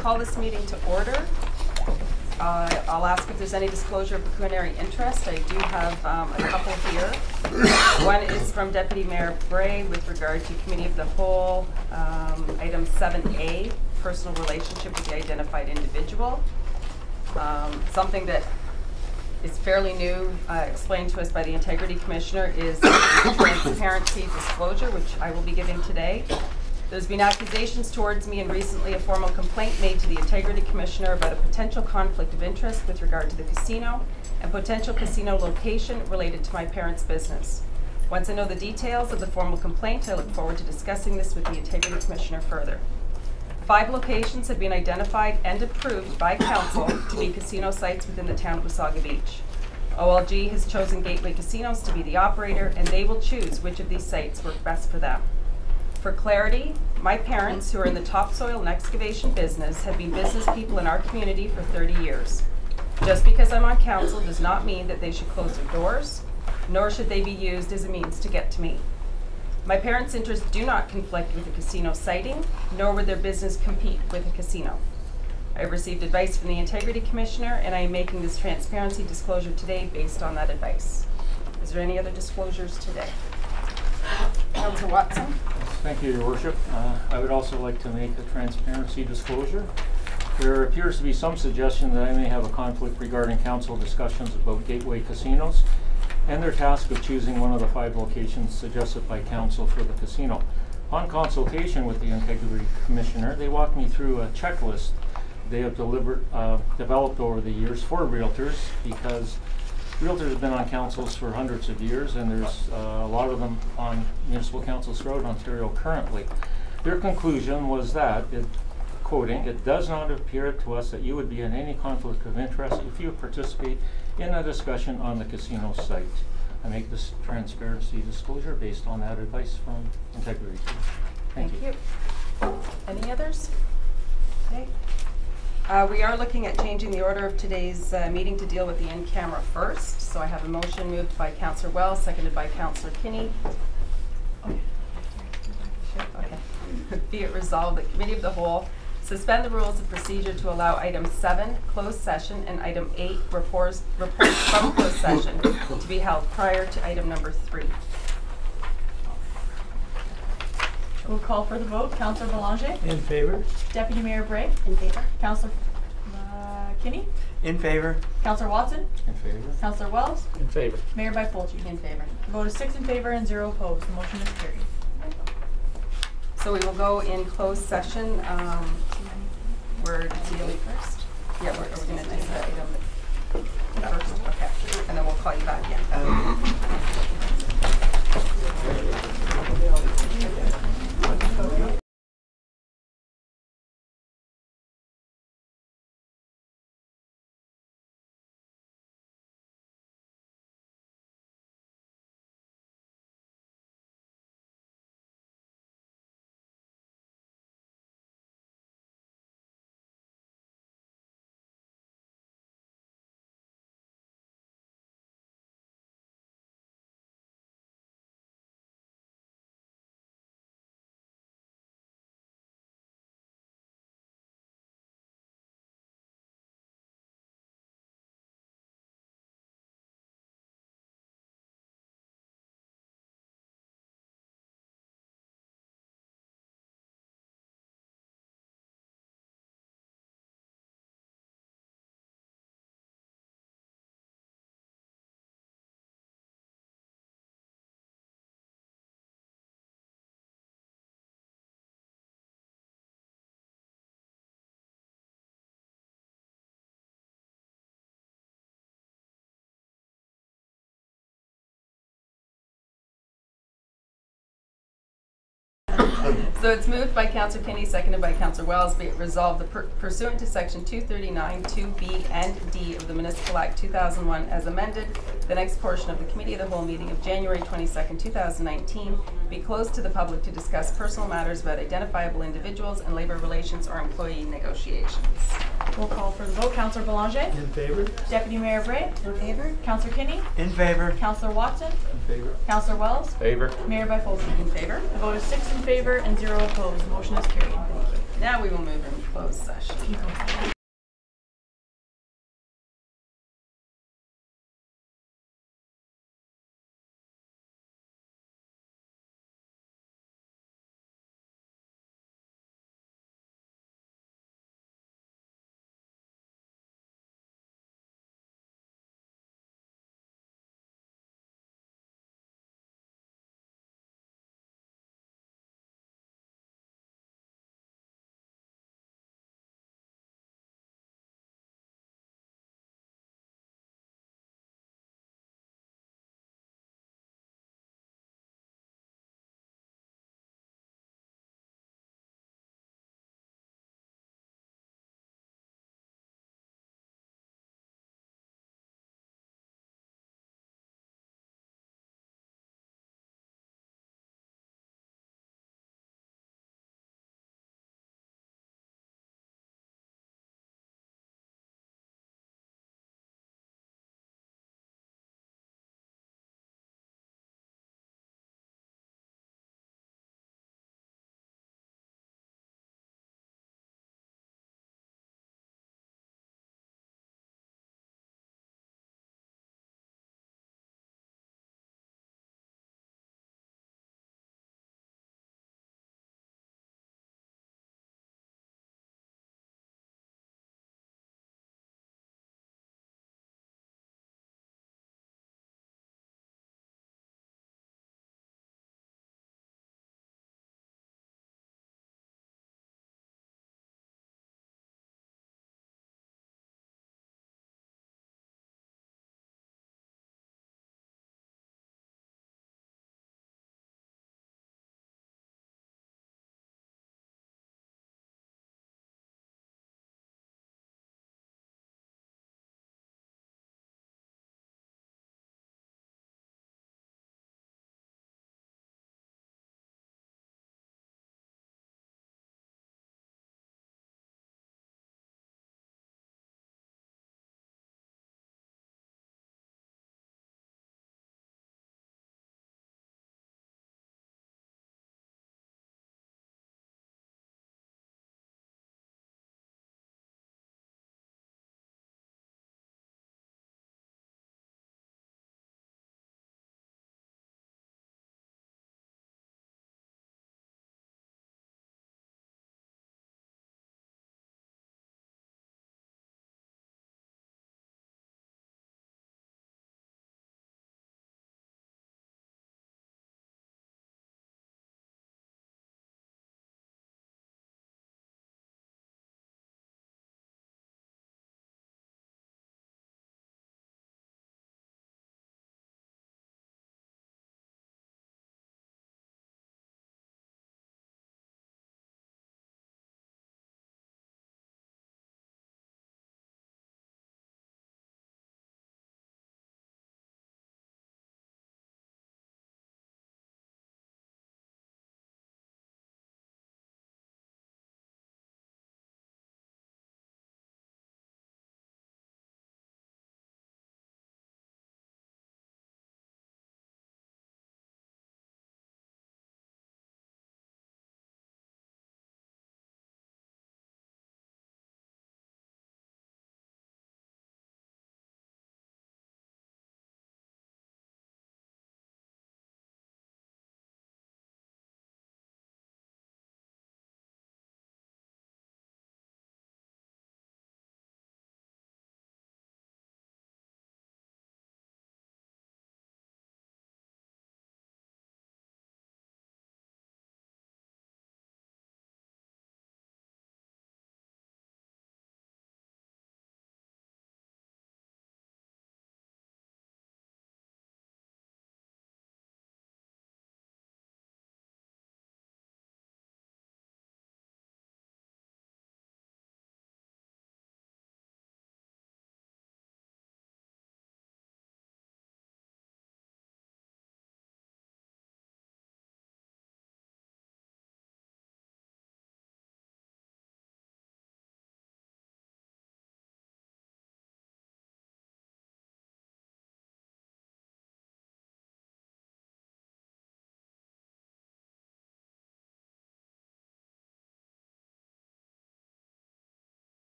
call this meeting to order. I'll ask if there's any disclosure of pecuniary interest. I do have a couple here. One is from Deputy Mayor Bray with regard to Committee of the Whole, item 7A, personal relationship with the identified individual. Something that is fairly new, explained to us by the Integrity Commissioner, is transparency disclosure, which I will be giving today. There's been accusations towards me and recently a formal complaint made to the Integrity Commissioner about a potential conflict of interest with regard to the casino and potential casino location related to my parents' business. Once I know the details of the formal complaint, I look forward to discussing this with the Integrity Commissioner further. 5 locations have been identified and approved by Council to be casino sites within the town of Wasaga Beach. OLG has chosen Gateway Casinos to be the operator, and they will choose which of these sites work best for them. For clarity, my parents, who are in the topsoil and excavation business, have been business people in our community for 30 years. Just because I'm on council does not mean that they should close their doors, nor should they be used as a means to get to me. My parents' interests do not conflict with a casino siting, nor would their business compete with a casino. I have received advice from the Integrity Commissioner, and I am making this transparency disclosure today based on that advice. Is there any other disclosures today? Councillor Watson. Thank you, Your Worship. I would also like to make a transparency disclosure. There appears to be some suggestion that I may have a conflict regarding council discussions about Gateway Casinos and their task of choosing one of the 5 locations suggested by council for the casino. On consultation with the Integrity Commissioner, they walked me through a checklist they have developed over the years for realtors, because realtors have been on councils for hundreds of years, and there's a lot of them on municipal councils throughout Ontario currently. Their conclusion was that, quoting, "It does not appear to us that you would be in any conflict of interest if you participate in a discussion on the casino site." I make this transparency disclosure based on that advice from Integrity. Thank you. Any others? Okay. We are looking at changing the order of today's meeting to deal with the in-camera first. So I have a motion moved by Councillor Wells, seconded by Councillor Kinney. Okay. Be it resolved that Committee of the Whole suspend the rules of procedure to allow item 7, closed session, and item 8, reports from closed session, to be held prior to item number 3. We'll call for the vote. Councillor Belanger? In favor. Deputy Mayor Bray? In favor. Councillor Kinney? In favor. Councillor Watson? In favor. Councillor Wells? In favor. Mayor Byfolchi? In favor. The vote is 6 in favor and 0 opposed. The motion is carried. So we will go in closed session. We're dealing first. Yeah, we're going to do that item first. Okay, and then we'll call you back in. So it's moved by Councillor Kinney, seconded by Councillor Wells. Be it resolved that pursuant to Section 239, 2B and D of the Municipal Act 2001 as amended, the next portion of the Committee of the Whole meeting of January 22nd, 2019 be closed to the public to discuss personal matters about identifiable individuals and labor relations or employee negotiations. We'll call for the vote. Councillor Belanger? In favor. Deputy Mayor Bray? In favor? Councillor Kinney? In favor. Councillor Watson? In favor. Councillor Wells? Favor. Mayor Byfolchi? In favor? The vote is 6 in favor and 0 opposed. The motion is carried. Now we will move into closed session.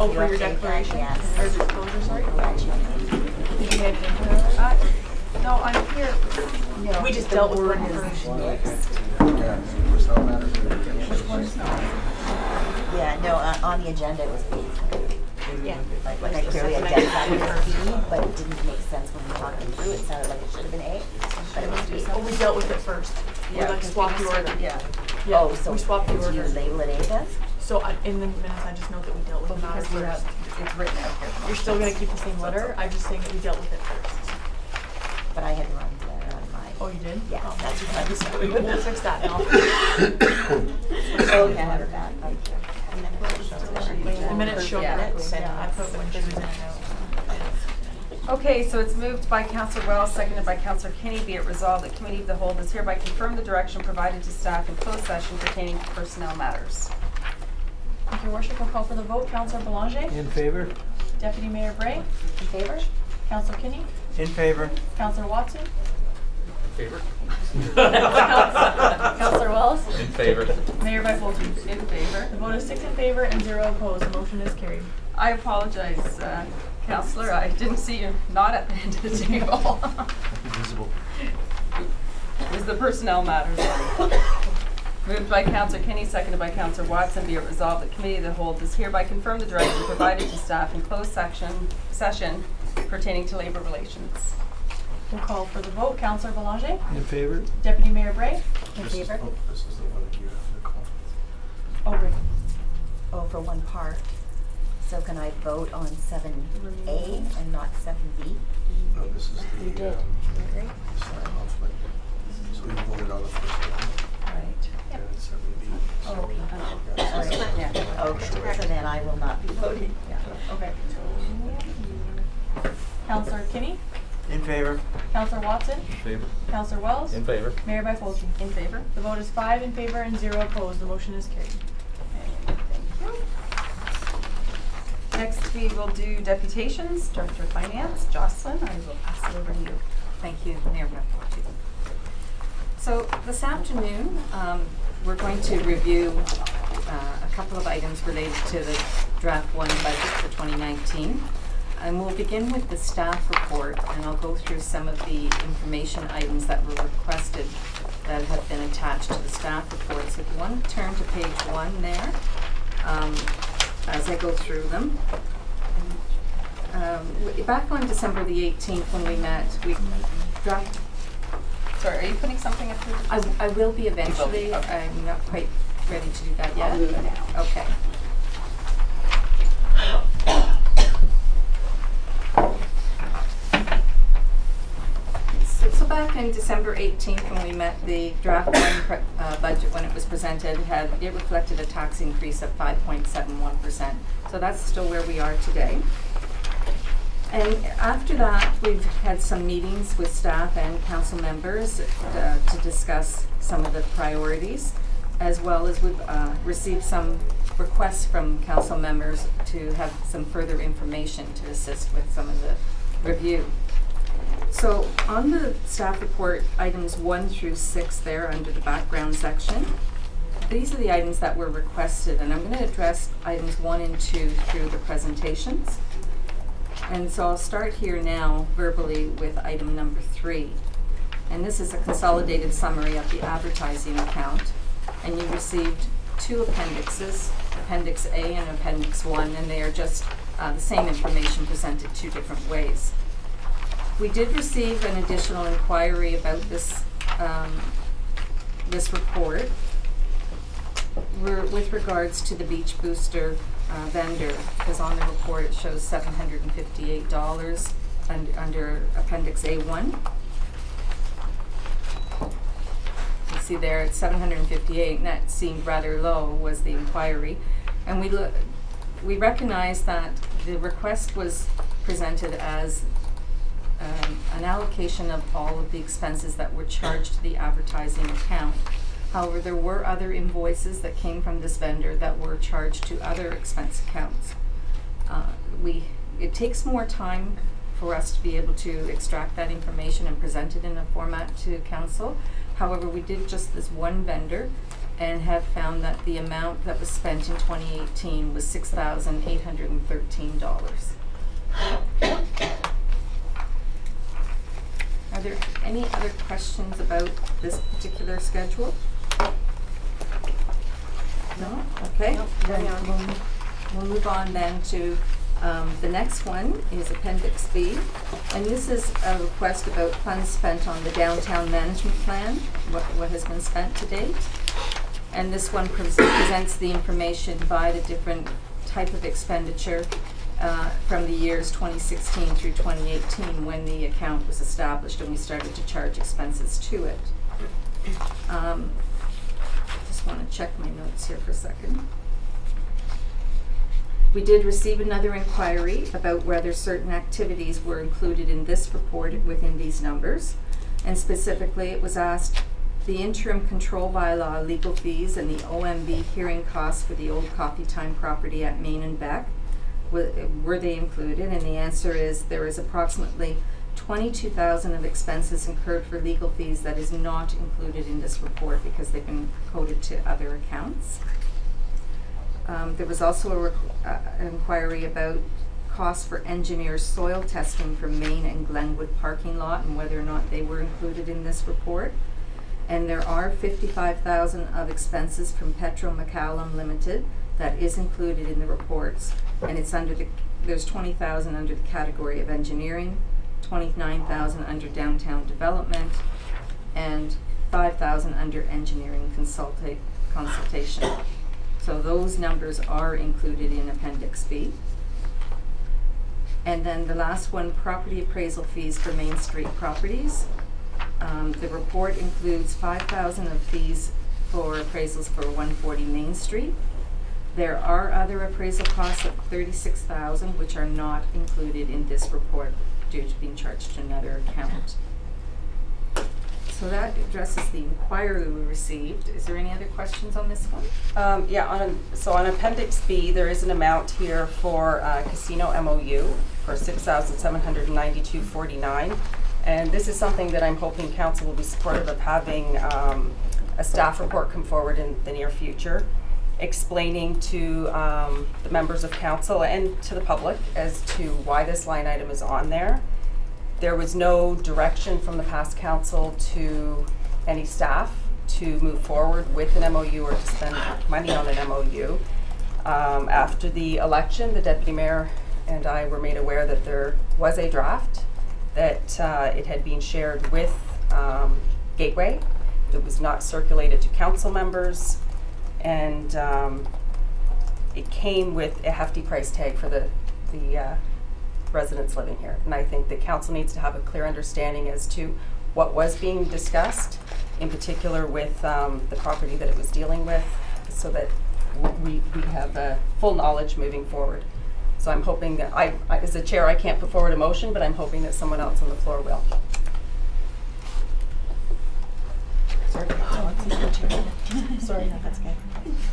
Oh, You for your update that? declaration? Yes. Or disclosure, sorry? Correct. Did you get into no, I'm here. No, We just the dealt with word one is first. mixed. Which one is not? Yeah, no, on the agenda it was B. Yeah. Like I clearly identified it as B, but it didn't make sense when we were talking through. It sounded like it should have been A, but it was B. Oh, we dealt with it first. We like swapped the order. Yeah. Yeah, Oh, so we swapped the did you order. label it A then? So in the minutes, I just note that we dealt with the matter Because we have, first. it's written out here. You're still gonna keep the same letter, I'm just saying that we dealt with it first. But I had run that on my. Oh, you did? Yeah, Oh, that's what I was We'll fix that now. Oh, yeah, I have that. The minutes show Yeah. that, yeah, I put when she was in and out. Okay, so it's moved by Councillor Wells, seconded by Councillor Kinney. Be it resolved that Committee of the Whole does hereby confirm the direction provided to staff in closed session pertaining to personnel matters. Thank you, Worship. We'll call for the vote. Councillor Belanger? In favor? Deputy Mayor Bray? In favor? Councillor Kinney? In favor. Councillor Watson? Favor? Councillor Wells? In favor. Mayor Byfolchi? In favor? The vote is 6 in favor and 0 opposed. The motion is carried. I apologize, Councillor. I didn't see you not at the end of the table. Visible. Is the personnel matters. Moved by Councillor Kinney, seconded by Councillor Watson. Be it resolved that Committee of the Whole does hereby confirm the direction provided to staff in closed session pertaining to labor relations. We'll call for the vote. Councillor Belanger? In favor? Deputy Mayor Bray? In favor? This is the one that you have the conflict. Oh, right. Oh, for one part. So can I vote on 7A and not 7B? No, this is the, You did. it's not conflict. So you voted on the first one, Right. and it's 7B. Oh, okay. Yeah, so Alright. Yeah. Okay, so then I will not be voting. Okay. Councillor Kinney? In favor. Councillor Watson? In favor. Councillor Wells? In favor. Mayor Byfolchi? In favor? The vote is 5 in favor and 0 opposed. The motion is carried. Thank you. Next, we will do deputations. Director of Finance, Jocelyn, I will pass it over to you. Thank you, Mayor Byfolchi. So this afternoon, we're going to review a couple of items related to the draft 1 budget for 2019. And we'll begin with the staff report, and I'll go through some of the information items that were requested that have been attached to the staff report. So if you want to turn to page 1 there, as I go through them. Back on December the 18th when we met, we dropped. Sorry, are you putting something up here? I will be eventually. Okay. I'm not quite ready to do that yet. I'll do it now. Okay. So back in December 18th when we met, the draft 1 budget when it was presented it reflected a tax increase of 5.71%. So that's still where we are today. And after that, we've had some meetings with staff and council members to discuss some of the priorities, as well as we've received some requests from council members to have some further information to assist with some of the review. So on the staff report, items 1 through 6 there under the background section, these are the items that were requested, and I'm going to address items 1 and 2 through the presentations. And so I'll start here now verbally with item number 3. And this is a consolidated summary of the advertising account. And you received 2 appendixes, Appendix A and Appendix 1, and they are just the same information presented 2 different ways. We did receive an additional inquiry about this this report with regards to the Beach Booster vendor, because on the report it shows $758 under Appendix A1. You see there it's $758, and that seemed rather low, was the inquiry. And we recognize that the request was presented as an allocation of all of the expenses that were charged to the advertising account. However, there were other invoices that came from this vendor that were charged to other expense accounts. It takes more time for us to be able to extract that information and present it in a format to council. However, we did just this one vendor, and have found that the amount that was spent in 2018 was $6,813. Are there any other questions about this particular schedule? No? Okay. Then we'll move on then to the next one is Appendix B. And this is a request about funds spent on the downtown management plan, what has been spent to date. And this one presents the information by the different type of expenditure from the years 2016 through 2018 when the account was established and we started to charge expenses to it. Just want to check my notes here for a second. We did receive another inquiry about whether certain activities were included in this report within these numbers. And specifically, it was asked the interim control bylaw legal fees and the OMB hearing costs for the old Coffee Time property at Main and Beck. Were they included? And the answer is there is approximately $22,000 of expenses incurred for legal fees that is not included in this report because they've been coded to other accounts. There was also an inquiry about costs for engineer soil testing for Main and Glenwood parking lot and whether or not they were included in this report. And there are $55,000 of expenses from Petro McCallum Limited that is included in the reports, and it's under there's $20,000 under the category of engineering, $29,000 under downtown development, and $5,000 under engineering consultation. So those numbers are included in Appendix B. And then the last one, property appraisal fees for Main Street properties. The report includes $5,000 of fees for appraisals for 140 Main Street. There are other appraisal costs of $36,000 which are not included in this report due to being charged to another account. So that addresses the inquiry we received. Is there any other questions on this one? So on Appendix B, there is an amount here for casino MOU for $6,792.49. And this is something that I'm hoping council will be supportive of having a staff report come forward in the near future, explaining to the members of council and to the public as to why this line item is on there. There was no direction from the past council to any staff to move forward with an MOU or to spend money on an MOU. After the election, the deputy mayor and I were made aware that there was a draft, that it had been shared with Gateway. It was not circulated to council members, and it came with a hefty price tag for the residents living here. And I think the council needs to have a clear understanding as to what was being discussed, in particular with the property that it was dealing with, so that we have full knowledge moving forward. So I'm hoping that I, as the chair, I can't put forward a motion, but I'm hoping that someone else on the floor will. Sorry, no, that's okay.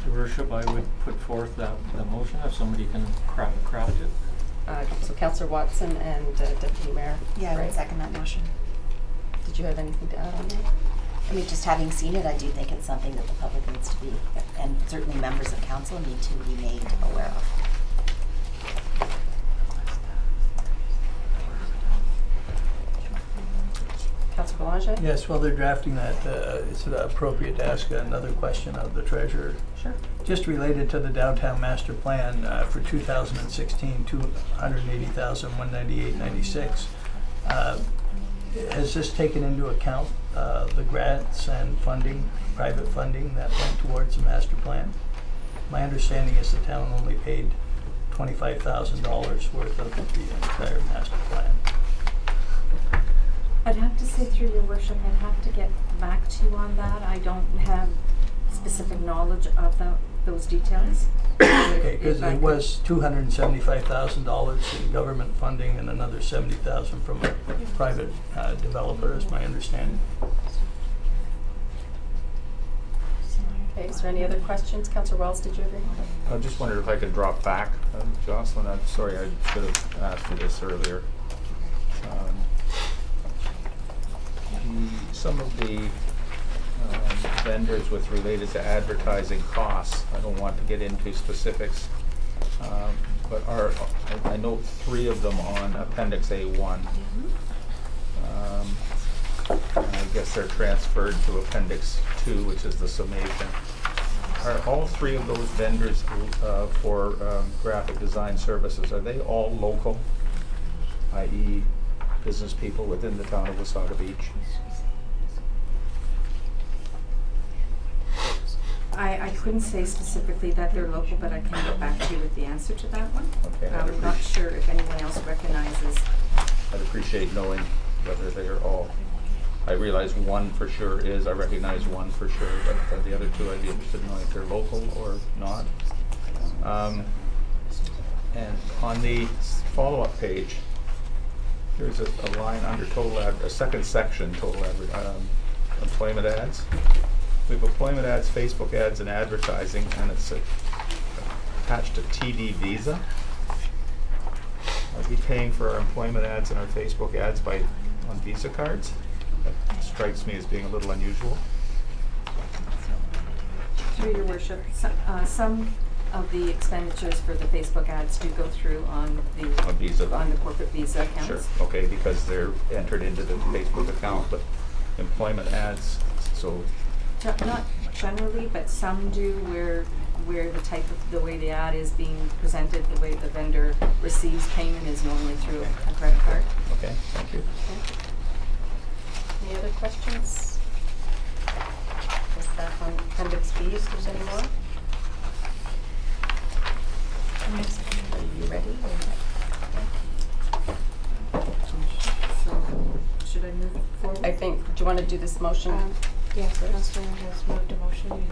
Your Worship, I would put forth the motion if somebody can craft it. So Councillor Watson and Deputy Mayor. Yeah, I Bray. would second that motion. Did you have anything to add on that? I mean, just having seen it, I do think it's something that the public needs to be, and certainly members of council need to be made aware of. Councillor Belanger? Yes, while they're drafting that, is it appropriate to ask another question of the treasurer? Sure. Just related to the downtown master plan for 2016, $280,198.96. Has this taken into account the grants and funding, private funding that went towards the master plan? My understanding is the town only paid $25,000 worth of the entire master plan. I'd have to say through your worship, I'd have to get back to you on that. I don't have specific knowledge of those details. Okay, because it was $275,000 in government funding and another $70,000 from a private developer, is my understanding. Okay, is there any other questions? Councillor Wells, did you agree? I just wondered if I could drop back, Jocelyn. I'm sorry, I should have asked you this earlier. Some of the vendors with related to advertising costs. I don't want to get into specifics, but I note 3 of them on Appendix A1. And I guess they're transferred to Appendix 2, which is the summation. Are all 3 of those vendors for graphic design services, are they all local, i.e. business people within the town of Wasaga Beach? I couldn't say specifically that they're local, but I can get back to you with the answer to that one. Okay, I'm not sure if anyone else recognizes. I'd appreciate knowing whether they are all. I realize one for sure is, I recognize one for sure, but the other 2 I'd be interested in knowing if they're local or not. And on the follow-up page, there's a line under a second section, total employment ads. We have employment ads, Facebook ads, and advertising, and it's attached to TD Visa. Are we paying for our employment ads and our Facebook ads on Visa cards? That strikes me as being a little unusual. Through your worship, some of the expenditures for the Facebook ads do go through on the corporate Visa accounts. Sure, okay, because they're entered into the Facebook account, but employment ads, so. Not generally, but some do where the way the ad is being presented, the way the vendor receives payment is normally through a credit card. Okay, thank you. Okay. Any other questions? Is that on Appendix B, if there's any more? Are you ready? So, should I move forward? I think, do you want to do this motion? Yes, Councillor has moved a motion. You need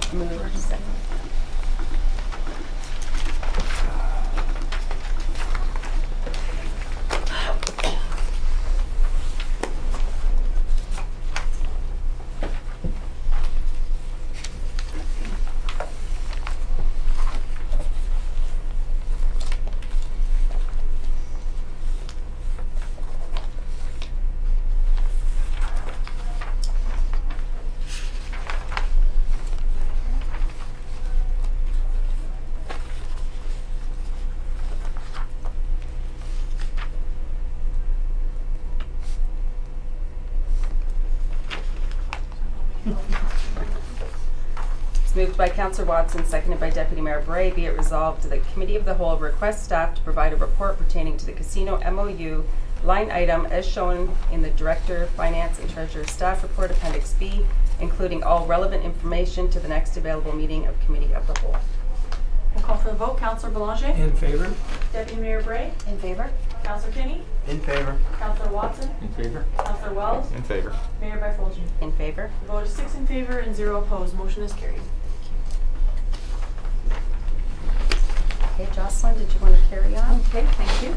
to. Move. Second. It's moved by Councillor Watson, seconded by Deputy Mayor Bray. Be it resolved that the Committee of the Whole requests staff to provide a report pertaining to the casino MOU line item as shown in the Director, Finance and Treasurer Staff Report, Appendix B, including all relevant information to the next available meeting of Committee of the Whole. We'll call for the vote. Councillor Boulanger? In favor? Deputy Mayor Bray? In favor? Councillor Kinney? In favor. Councillor Watson? In favor? Councillor Wells? In favor. Mayor Byfolgi? In favor? The vote is 6 in favor and 0 opposed. Motion is carried. Okay, Jocelyn, did you want to carry on? Okay, thank you.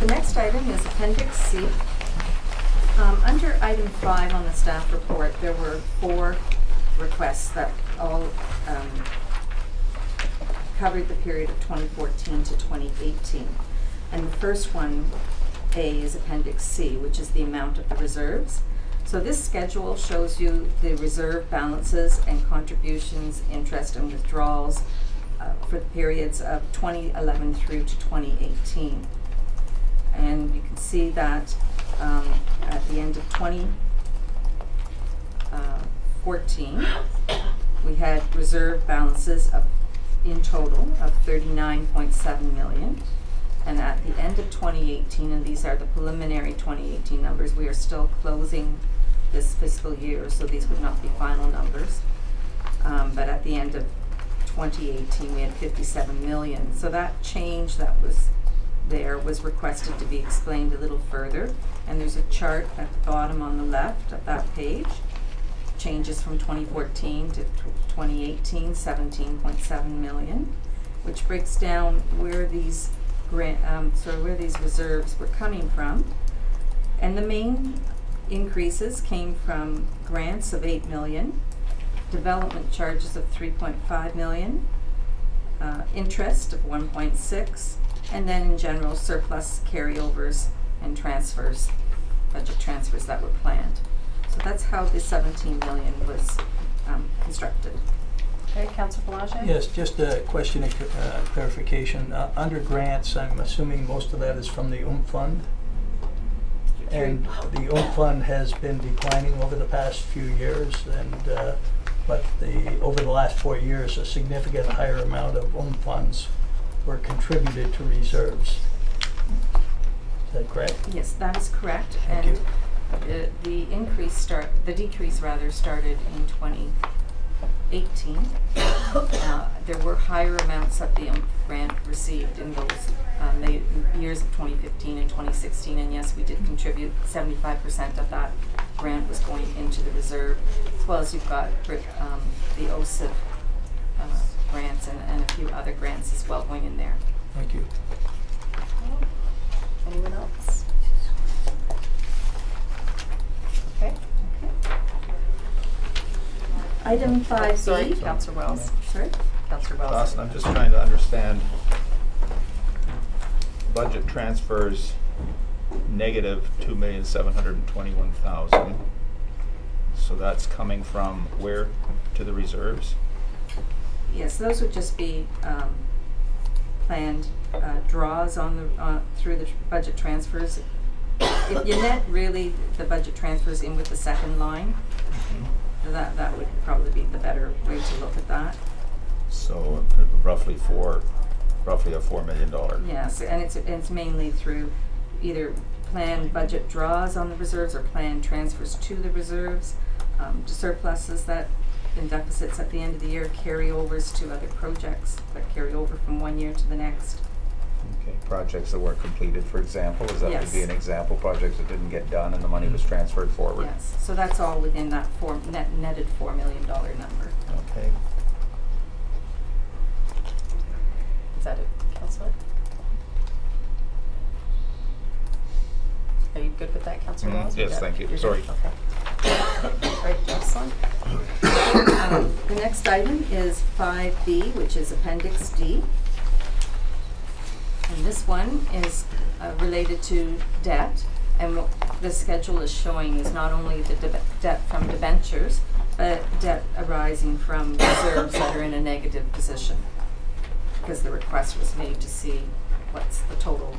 The next item is Appendix C. Under item 5 on the staff report, there were 4 requests that all covered the period of 2014 to 2018. And the first one, A, is Appendix C, which is the amount of the reserves. So this schedule shows you the reserve balances and contributions, interest and withdrawals for the periods of 2011 through to 2018. And you can see that at the end of 2014, we had reserve balances of in total of 39.7 million. And at the end of 2018, and these are the preliminary 2018 numbers, we are still closing this fiscal year, so these would not be final numbers. But at the end of 2018, we had 57 million. So that change that was there was requested to be explained a little further. And there's a chart at the bottom on the left of that page. Changes from 2014 to 2018, 17.7 million, which breaks down where these where these reserves were coming from. And the main increases came from grants of 8 million, development charges of 3.5 million, interest of 1.6, and then in general surplus carryovers and transfers, budget transfers that were planned. So that's how the 17 million was constructed. Okay, Councillor Boulanger? Yes, just a question of clarification. Under grants, I'm assuming most of that is from the fund? And the fund has been declining over the past few years, and but over the last 4 years, a significant higher amount of funds were contributed to reserves. Is that correct? Yes, that is correct. Thank And you. the decrease started in 2018. There were higher amounts that the grant received in those years of 2015 and 2016, and yes, we did contribute 75% of that grant was going into the reserve, as well as you've got the OSIP grants and a few other grants as well going in there. Thank you. Anyone else? Okay. Item 5B. Sorry, Councillor Wells. Sorry? Councillor Wells. Dawson, I'm just trying to understand budget transfers negative $2,721,000. So that's coming from where to the reserves? Yes, those would just be planned draws through the budget transfers. If you net really the budget transfers in with the second line, that would probably be the better way to look at that. So roughly a $4 million. Yes, and it's mainly through either planned budget draws on the reserves or planned transfers to the reserves, surpluses that in deficits at the end of the year, carryovers to other projects that carry over from one year to the next. Okay, projects that weren't completed, for example, is that Yes. would be an example, projects that didn't get done and the money was transferred forward? Yes, so that's all within that netted $4 million number. Okay. Is that it, Councillor? Are you good with that, Councillor Wells? Yes, thank you. You're Sorry. good? Okay. All right, Jocelyn? The next item is 5B, which is Appendix D. And this one is related to debt. And what the schedule is showing is not only the debt from debentures, but debt arising from reserves that are in a negative position. Because the request was made to see what's the total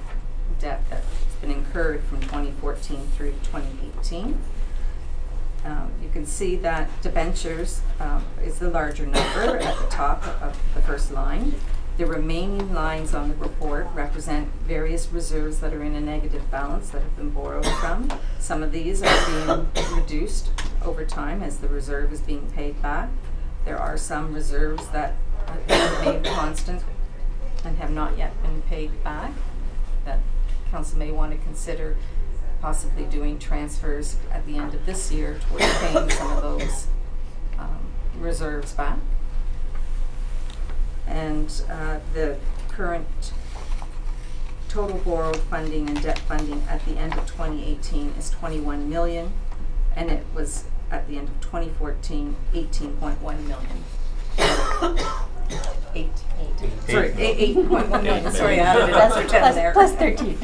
debt that's been incurred from 2014 through 2018. You can see that debentures is the larger number at the top of the first line. The remaining lines on the report represent various reserves that are in a negative balance that have been borrowed from. Some of these are being reduced over time as the reserve is being paid back. There are some reserves that have been made constant and have not yet been paid back that council may want to consider possibly doing transfers at the end of this year towards paying some of those reserves back. And the current total borrowed funding and debt funding at the end of 2018 is 21 million, and it was at the end of 2014 18.1 million. 8.1 million. Sorry, I added an extra 10 there. Plus 13.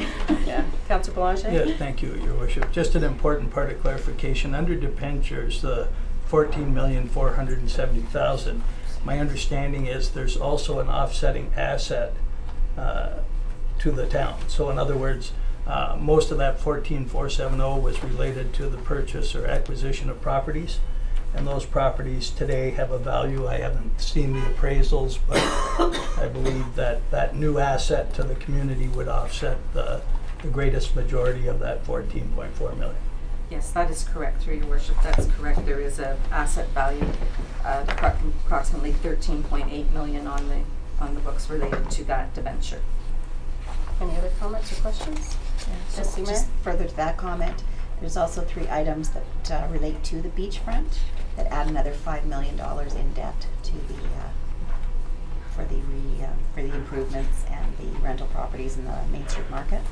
Yeah. Councillor Boulanger? Yes, thank you, Your Worship. Just an important part of clarification. Under debentures, the $14,470,000, my understanding is there's also an offsetting asset to the town. So in other words, most of that $14,470 was related to the purchase or acquisition of properties. And those properties today have a value. I haven't seen the appraisals, but I believe that that new asset to the community would offset the greatest majority of that $14.4 million. Yes, that is correct, through your worship. That's correct. There is an asset value of approximately 13.8 million on the books related to that debenture. Any other comments or questions? Just further to that comment, there's also 3 items that relate to the beachfront that add another $5 million in debt to the for the improvements and the rental properties in the Main Street market.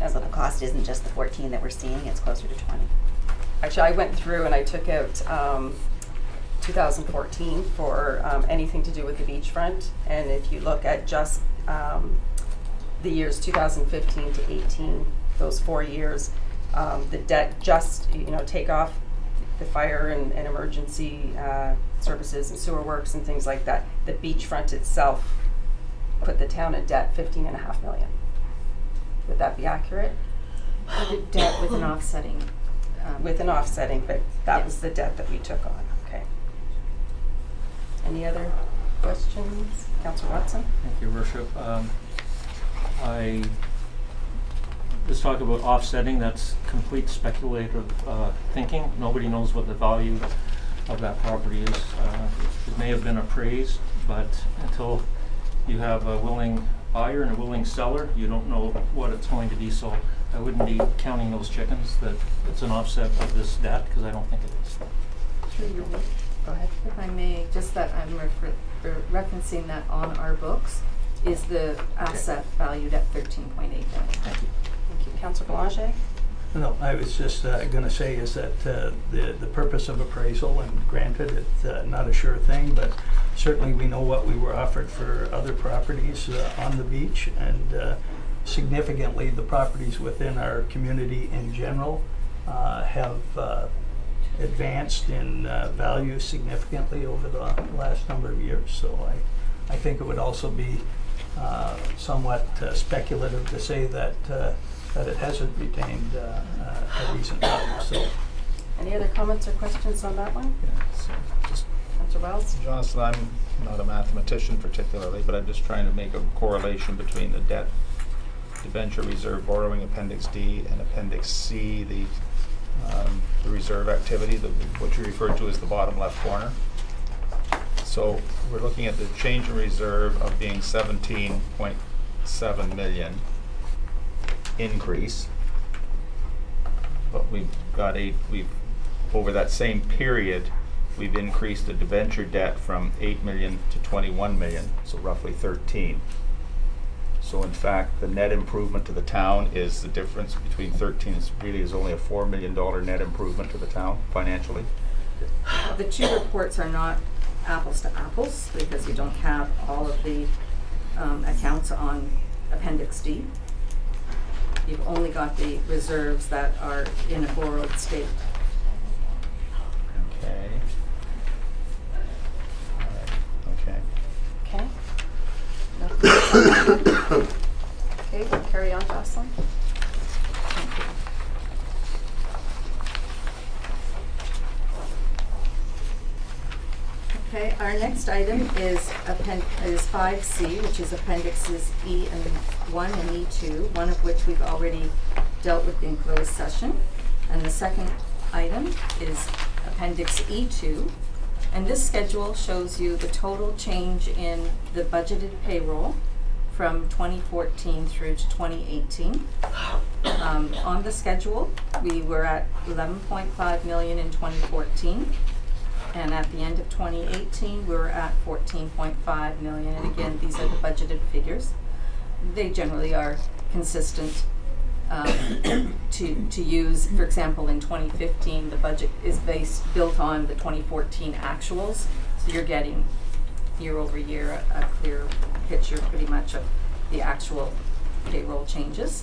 So the cost isn't just the 14 that we're seeing; it's closer to 20. Actually, I went through and I took out 2014 for anything to do with the beachfront. And if you look at just the years 2015 to 18, those 4 years, the debt just, take off the fire and emergency services and sewer works and things like that. The beachfront itself put the town in debt $15.5 million. Would that be accurate? The debt with an offsetting. With an offsetting, but that was the debt that we took on. Okay. Any other questions? Councillor Watson? Thank you, Worship. This talk about offsetting, that's complete speculative thinking. Nobody knows what the value of that property is. It may have been appraised, but until you have a willing buyer and a willing seller, you don't know what it's going to be. So I wouldn't be counting those chickens that it's an offset of this debt, because I don't think it is. Go ahead. If I may, just that I'm referencing that on our books is the asset valued at 13.8 million. Thank you. Thank you. Councillor Belanger? No, I was just going to say is that the purpose of appraisal, and granted it's not a sure thing, but certainly we know what we were offered for other properties on the beach, and significantly the properties within our community in general have advanced in value significantly over the last number of years. So I think it would also be somewhat speculative to say that it hasn't retained a decent value. So, any other comments or questions on that one? Yeah, so just, Councillor Wells? Jocelyn, I'm not a mathematician particularly, but I'm just trying to make a correlation between the debt debenture reserve borrowing Appendix D and Appendix C, the reserve activity, what you referred to as the bottom left corner. So we're looking at the change in reserve of being 17.7 million increase, but we've over that same period we've increased the debenture debt from 8 million to 21 million, so roughly 13. So in fact, the net improvement to the town is the difference between 13 is only a $4 million net improvement to the town financially. The two reports are not apples to apples because you don't have all of the accounts on Appendix D. You've only got the reserves that are in a borrowed state. Okay. All right. Okay. Okay. Nothing. Okay, we'll carry on, Jocelyn. Thank you. Okay, our next item is 5C, which is Appendixes E1 and E2, one of which we've already dealt with in closed session. And the second item is Appendix E2. And this schedule shows you the total change in the budgeted payroll from 2014 through to 2018. On the schedule, we were at 11.5 million in 2014. And at the end of 2018, we were at 14.5 million. And again, these are the budgeted figures. They generally are consistent to use. For example, in 2015, the budget is built on the 2014 actuals. So you're getting year over year a clear picture pretty much of the actual payroll changes.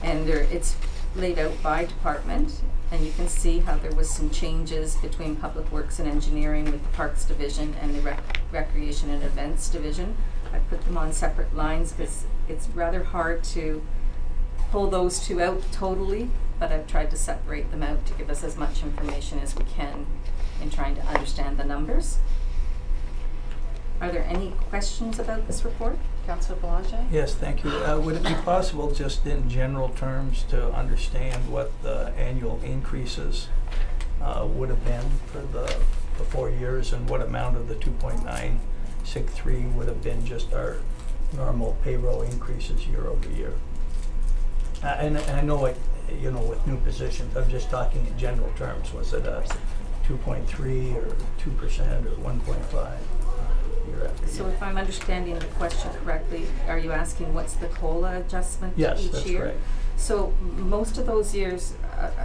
And it's laid out by department. And you can see how there was some changes between Public Works and Engineering with the Parks Division and the Recreation and Events Division. I put them on separate lines because it's rather hard to pull those two out totally, but I've tried to separate them out to give us as much information as we can in trying to understand the numbers. Are there any questions about this report? Councillor Belanger? yes, thank you. Would it be possible, just in general terms, to understand what the annual increases would have been for the 4 years, and what amount of the 2.963 would have been just our normal payroll increases year over year? And I know it, with new positions, I'm just talking in general terms. Was it a 2.3 or 2% or 1.5? Year after So year? if I'm understanding the question correctly, are you asking what's the COLA adjustment Yes, each that's year? correct. So most of those years,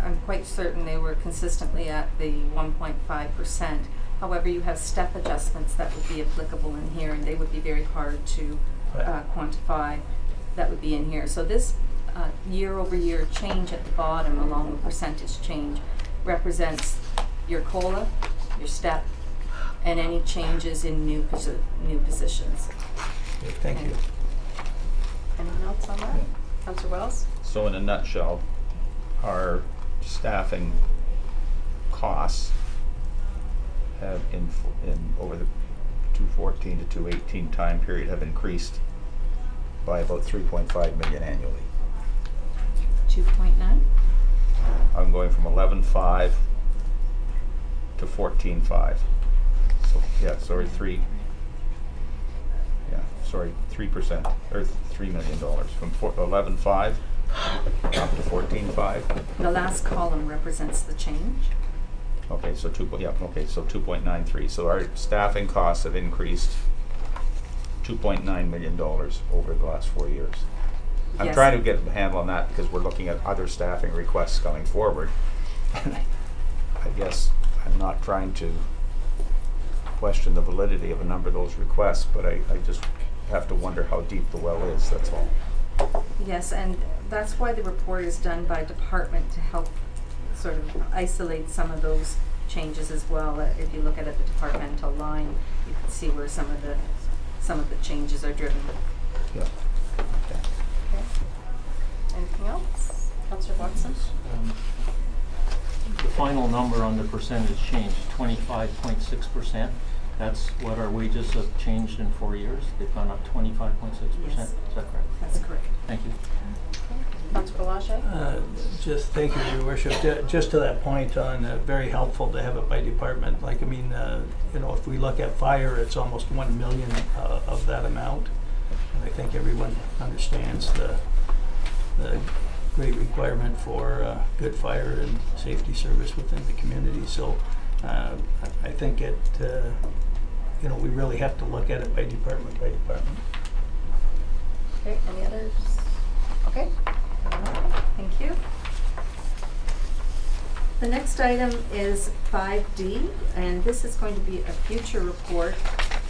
I'm quite certain they were consistently at the 1.5%. However, you have step adjustments that would be applicable in here, and they would be very hard to quantify. That would be in here. So this year-over-year change at the bottom, along with percentage change, represents your COLA, your step, and any changes in new positions. Okay, thank you. Anything else on that? Councillor Wells? So in a nutshell, our staffing costs have in over the 2014 to 2018 time period have increased by about 3.5 million annually. 2.9? I'm going from 11.5 to 14.5. So yeah, sorry, 3%, or $3 million from 11.5 up to 14.5. The last column represents the change. Okay, so 2.93. So our staffing costs have increased $2.9 million over the last 4 years. I'm Yes. trying to get a handle on that because we're looking at other staffing requests going forward. I guess I'm not trying to question the validity of a number of those requests, but I just have to wonder how deep the well is, that's all. Yes, and that's why the report is done by department to help sort of isolate some of those changes as well. If you look at it, the departmental line, you can see where some of the changes are driven. Yeah. Okay. Okay. Anything else? Councillor Watson? The final number on the percentage change, 25.6%. That's what our wages have changed in 4 years. They've gone up 25.6%. Yes. Is that correct? That's correct. Thank you. Councillor Belanger? Just thank you, Your Worship. Just to that point on, very helpful to have it by department. Like, I mean, you know, if we look at fire, it's almost 1 million of that amount. And I think everyone understands the great requirement for good fire and safety service within the community. So I think it, you know, we really have to look at it by department by department. Okay, any others? Okay. Thank you. The next item is 5D, and this is going to be a future report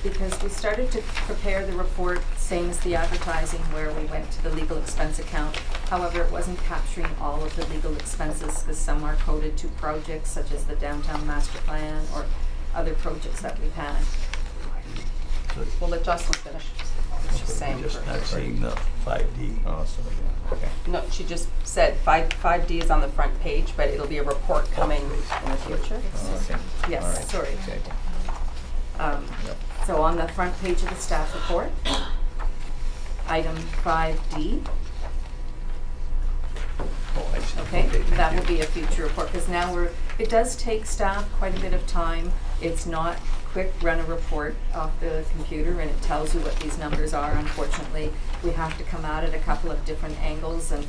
because we started to prepare the report same as the advertising where we went to the legal expense account. However, it wasn't capturing all of the legal expenses because some are coded to projects such as the downtown master plan or other projects that we've had. So We'll let Jocelyn finish. She's saying just first. not seeing the 5D. Oh, so yeah, okay. No, she just said 5D is on the front page, but it'll be a report coming in the future. Oh, okay. Yes, All right. sorry. Okay. Yep. So on the front page of the staff report, item 5D, Oh, I see. okay, thank that you. will be a future report, because now it does take staff quite a bit of time. It's not quick, run a report off the computer and it tells you what these numbers are. Unfortunately, we have to come at it a couple of different angles and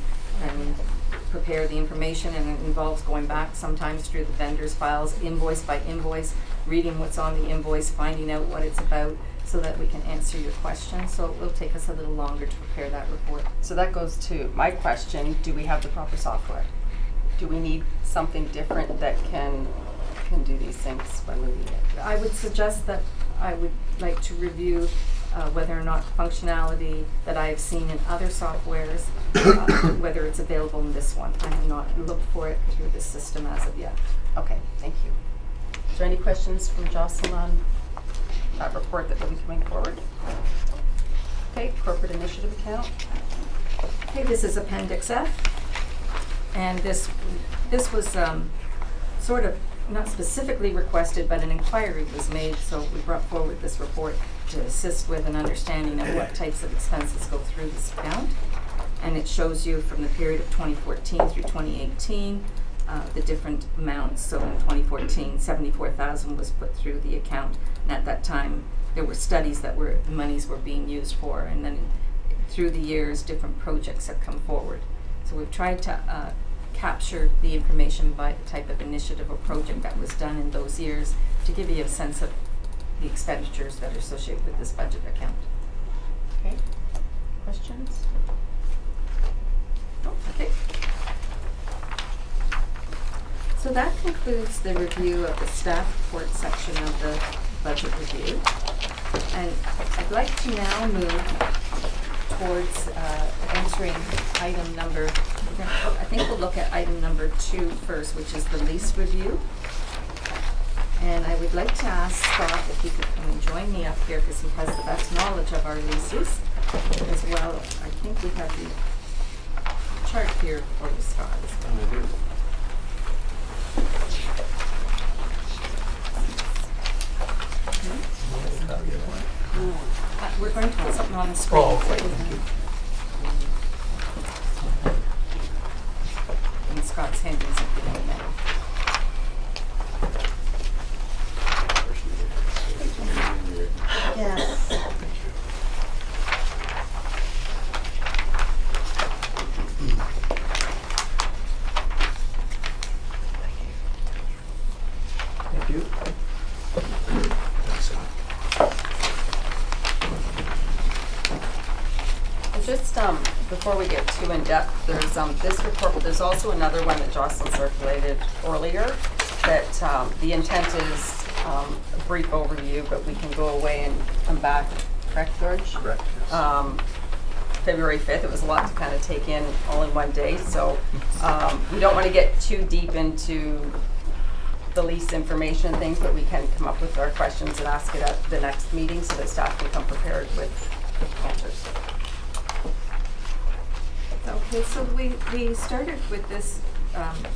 prepare the information, and it involves going back sometimes through the vendor's files, invoice by invoice, reading what's on the invoice, finding out what it's about so that we can answer your questions. So it will take us a little longer to prepare that report. So that goes to my question, do we have the proper software? Do we need something different that can do these things when we need it? I would suggest that I would like to review whether or not functionality that I have seen in other softwares, whether it's available in this one. I have not looked for it through this system as of yet. Okay, thank you. Is there any questions from Jocelyn on that report that will be coming forward? Okay, corporate initiative account. Okay, this is Appendix F, and this was sort of not specifically requested, but an inquiry was made, so we brought forward this report to assist with an understanding of what types of expenses go through this account. And it shows you from the period of 2014 through 2018, the different amounts. So in 2014, $74,000 was put through the account, and at that time there were studies that the monies were being used for, and then through the years different projects have come forward. So we've tried to capture the information by the type of initiative or project that was done in those years to give you a sense of the expenditures that are associated with this budget account. Okay, questions? Oh, okay. So that concludes the review of the staff report section of the budget review. And I'd like to now move towards entering item number, I think we'll look at item number 2 first, which is the lease review. And I would like to ask Scott if he could come and join me up here because he has the best knowledge of our leases as well. I think we have the chart here for you, Scott. We're going to put something on the screen. Oh, for okay. you. And Scott's handing something out now. Yes. Thank you. Just before we get too in depth, there's this report, but there's also another one that Jocelyn circulated earlier. That the intent is a brief overview, but we can go away and come back. Correct, George? Correct, yes. February 5th. It was a lot to kind of take in all in one day, so we don't want to get too deep into the lease information and things, but we can come up with our questions and ask it at the next meeting so that staff can come prepared with answers. Okay, so we started with this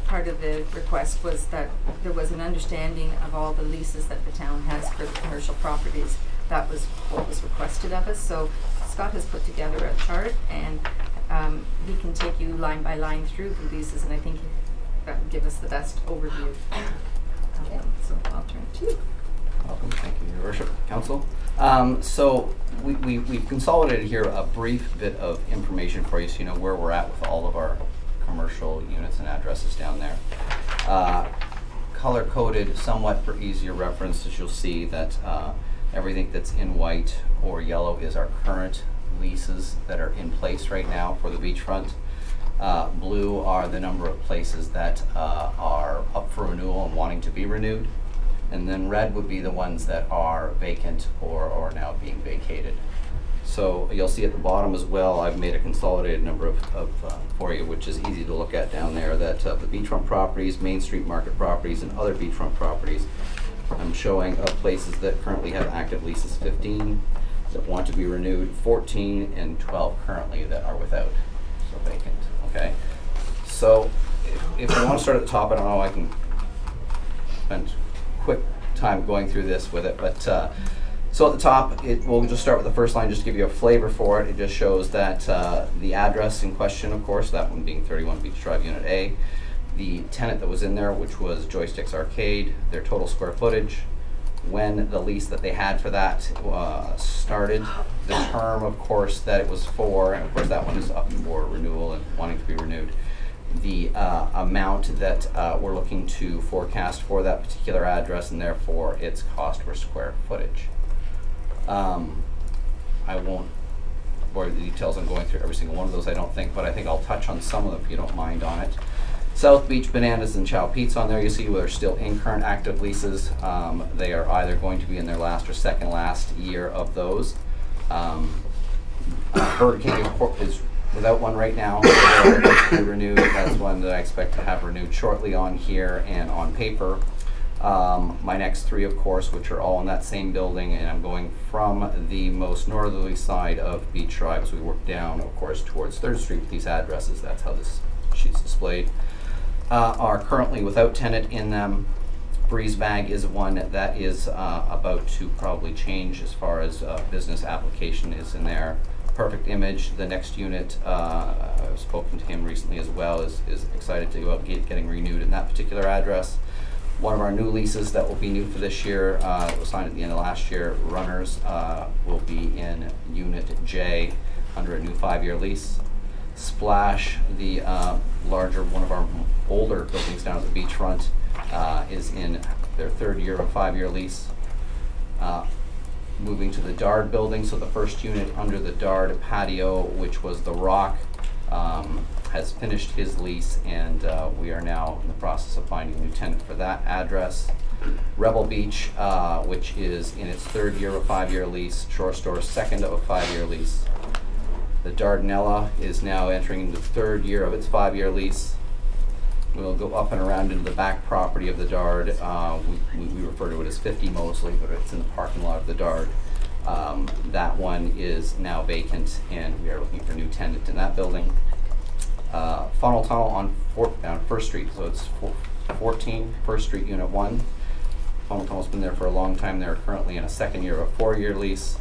part of the request was that there was an understanding of all the leases that the town has for the commercial properties. That was what was requested of us. So Scott has put together a chart, and he can take you line by line through the leases, and I think that would give us the best overview. So I'll turn it to you. Welcome. Thank you, Your Worship, Council. So we've consolidated here a brief bit of information for you so you know where we're at with all of our commercial units and addresses down there. Color-coded somewhat for easier reference, as you'll see that everything that's in white or yellow is our current leases that are in place right now for the beachfront. Blue are the number of places that are up for renewal and wanting to be renewed. And then red would be the ones that are vacant or are now being vacated. So you'll see at the bottom as well, I've made a consolidated number of for you, which is easy to look at down there, that the beachfront properties, Main Street market properties, and other beachfront properties. I'm showing places that currently have active leases, 15 that want to be renewed, 14 and 12 currently that are without, so vacant, okay? So if you want to start at the top, I don't know, I can spend quick time going through this with it, but so at the top, we'll just start with the first line just to give you a flavor for it. It just shows that the address in question, of course, that one being 31 Beach Drive Unit A, the tenant that was in there, which was Joysticks Arcade, their total square footage, when the lease that they had for that started, the term, of course, that it was for, and of course that one is up for renewal and wanting to be renewed, the amount that we're looking to forecast for that particular address, and therefore its cost per square footage. I won't bore you with the details on going through every single one of those, I don't think, but I think I'll touch on some of them if you don't mind on it. South Beach Bananas and Chow Pete's on there. You see where they're still in current active leases. They are either going to be in their last or second last year of those. Burger King is without one right now. They're renewed. That's one that I expect to have renewed shortly on here and on paper. My next three, of course, which are all in that same building, and I'm going from the most northerly side of Beach Drive as we work down, of course, towards 3rd Street with these addresses. That's how this sheet's displayed. Are currently without tenant in them. Breeze Bag is one that is about to probably change as far as business application is in there. Perfect Image, the next unit, I've spoken to him recently as well, is excited to go out getting renewed in that particular address. One of our new leases that will be new for this year, was signed at the end of last year, Runners, will be in Unit J under a new 5-year lease. Splash, the larger, one of our older buildings down at the beachfront, is in their 3rd year of a 5-year lease. Moving to the Dard building, so the first unit under the Dard patio, which was the Rock, has finished his lease, and we are now in the process of finding a new tenant for that address. Rebel Beach, which is in its 3rd year of a 5-year lease. Shore Store's 2nd of a 5-year lease. The Dardanella is now entering into the 3rd year of its 5-year lease. We'll go up and around into the back property of the Dard. We refer to it as 50 Mosley, but it's in the parking lot of the Dard. That one is now vacant, and we are looking for a new tenant in that building. Funnel Tunnel on 1st Street, so it's 14 1st Street, Unit 1. Funnel Tunnel's been there for a long time. They're currently in a 2nd year of a 4-year lease.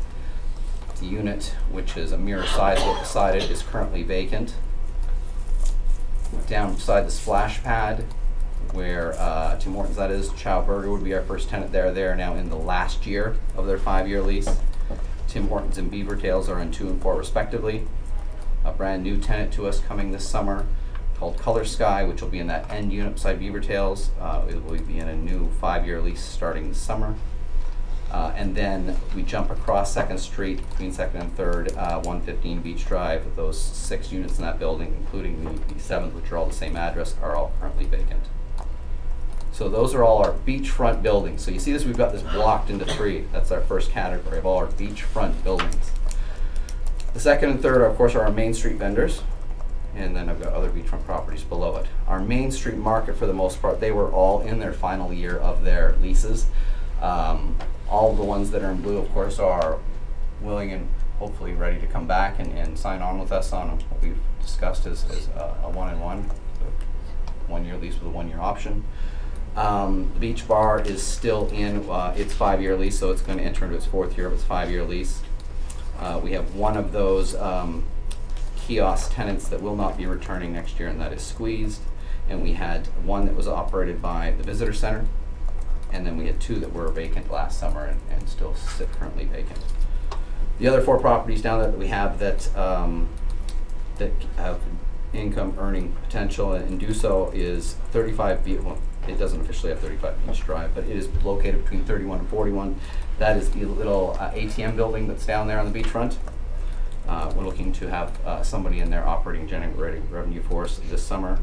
The unit, which is a mirror size look beside it, is currently vacant. Down beside the splash pad, where Tim Hortons, that is, Chow Burger would be our first tenant there. They are now in the last year of their 5-year lease. Tim Hortons and Beaver Tails are in 2 and 4 respectively. A brand new tenant to us coming this summer called Color Sky, which will be in that end unit beside Beaver Tails. It will be in a new 5-year lease starting this summer. And then we jump across 2nd Street between 2nd and 3rd, 115 Beach Drive. Those 6 units in that building, including the 7th, which are all the same address, are all currently vacant. So those are all our beachfront buildings. So you see this, we've got this blocked into 3. That's our first category of all our beachfront buildings. The 2nd and 3rd, of course, are our Main Street vendors. And then I've got other beachfront properties below it. Our Main Street market, for the most part, they were all in their final year of their leases. All of the ones that are in blue, of course, are willing and hopefully ready to come back and sign on with us on what we've discussed as a 1-in-1, 1-year lease with a 1-year option. The Beach Bar is still in its 5-year lease, so it's going to enter into its 4th year of its 5-year lease. We have one of those kiosk tenants that will not be returning next year, and that is Squeezed. And we had one that was operated by the Visitor Center, and then we had 2 that were vacant last summer and still sit currently vacant. The other 4 properties down there that we have that that have income earning potential and do so is 35 Beach. Well, it doesn't officially have 35 Beach Drive, but it is located between 31 and 41. That is the little ATM building that's down there on the beachfront. We're looking to have somebody in there operating, generating revenue for us this summer.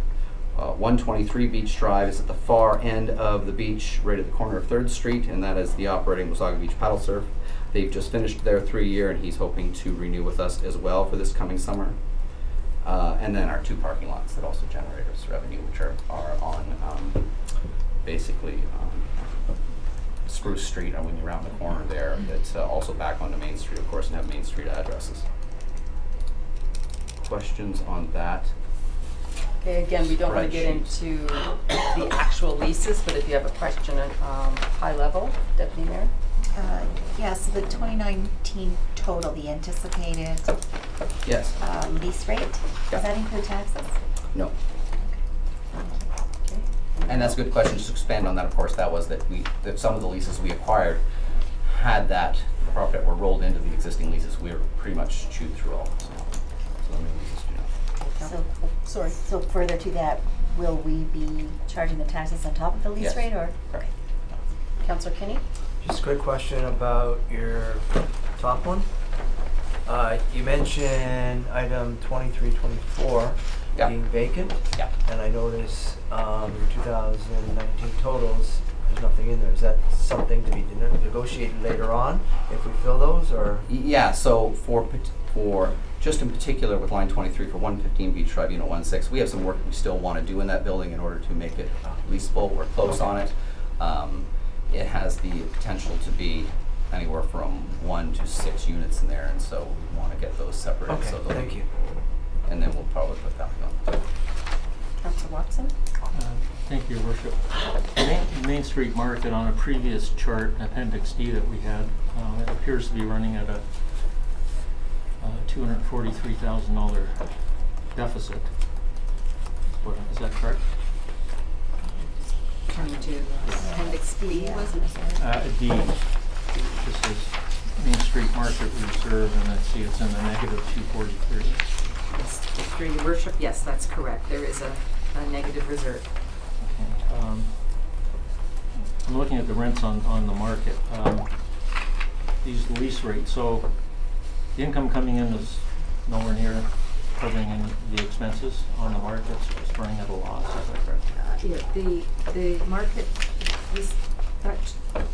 123 Beach Drive is at the far end of the beach, right at the corner of 3rd Street, and that is the operating Wasaga Beach Paddle Surf. They've just finished their 3-year, and he's hoping to renew with us as well for this coming summer. And then our 2 parking lots that also generate us revenue, which are on basically Spruce Street, and when you're around the corner there, it's also back onto Main Street, of course, and have Main Street addresses. Questions on that? Okay, again, we don't want to get into the actual leases, but if you have a question at high level, Deputy Mayor? Yeah, so the 2019 total, the anticipated Yes. lease rate, does that include taxes? No. And that's a good question. Just to expand on that, of course, that was that some of the leases we acquired had that property that were rolled into the existing leases. We were pretty much chewed through all. So the new leases do not. So further to that, will we be charging the taxes on top of the lease Yes. rate, or? Correct. Councillor Kinney? Just a quick question about your top one. You mentioned item 2324 Yeah. being vacant. Yeah. And I notice your 2019 totals, there's nothing in there. Is that something to be negotiated later on if we fill those, or? Yeah, so for just in particular with line 23 for 115 Beach Drive, Unit 16, we have some work we still want to do in that building in order to make it leasable. We're close on it. It has the potential to be anywhere from 1 to 6 units in there, and so we want to get those separated. Okay, so thank you. And then we'll probably put that on. Councillor Watson? Thank you, Your Worship. Main Street Market, on a previous chart, Appendix D that we had, it appears to be running at a $243,000 deficit. Is that correct? Turn to Appendix B, was it? D. This is Main Street Market Reserve, and let's see, it's in the negative 243. Yes, through Your Worship, yes, that's correct. There is a negative reserve. Okay. I'm looking at the rents on the market. These lease rates, so the income coming in is nowhere near covering in the expenses on the market, it's running at a loss, is that correct? Yeah, the market, that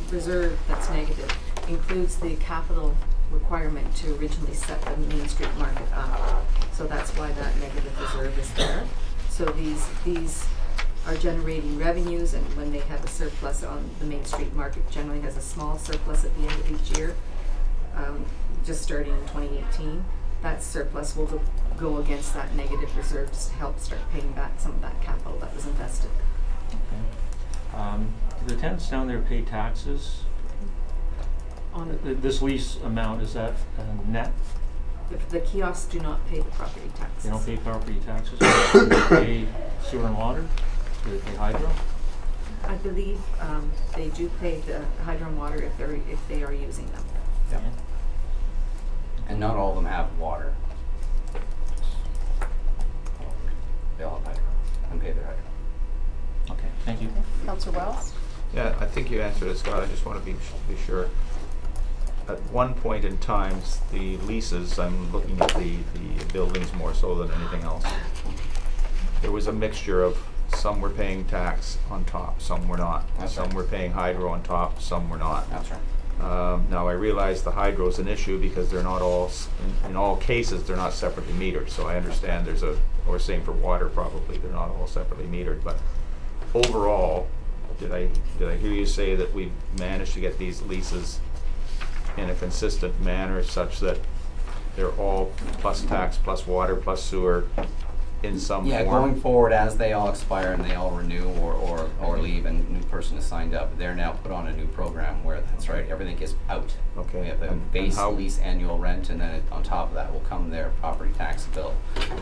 reserve that's negative includes the capital requirement to originally set the Main Street market up. So that's why that negative reserve is there. So these are generating revenues, and when they have a surplus on the Main Street market, generally has a small surplus at the end of each year, just starting in 2018. That surplus will go against that negative reserve to help start paying back some of that capital that was invested. Okay. Do the tenants down there pay taxes? On This lease amount, is that net? the kiosks do not pay the property taxes. They don't pay property taxes? Do they pay sewer and water? Do they pay hydro? I believe they do pay the hydro and water if they are using them. Yeah. And not all of them have water. They all have hydro and pay their hydro. Okay, thank you. Councillor Wells? Yeah, I think you answered it, Scott. I just want to be sure. At one point in time, the leases, I'm looking at the buildings more so than anything else. There was a mixture of some were paying tax on top, some were not. That's some right. were paying hydro on top, some were not. That's right. Now I realize the hydro is an issue because they're not all, in all cases, they're not separately metered. So I understand or same for water probably, they're not all separately metered. But overall, did I hear you say that we've managed to get these leases in a consistent manner such that they're all plus tax, plus water, plus sewer in some Yeah, form? going forward, as they all expire and they all renew or leave and a new person is signed up, they're now put on a new program where, that's right, everything is out. Okay. We have a And base how- lease annual rent, and then on top of that will come their property tax bill,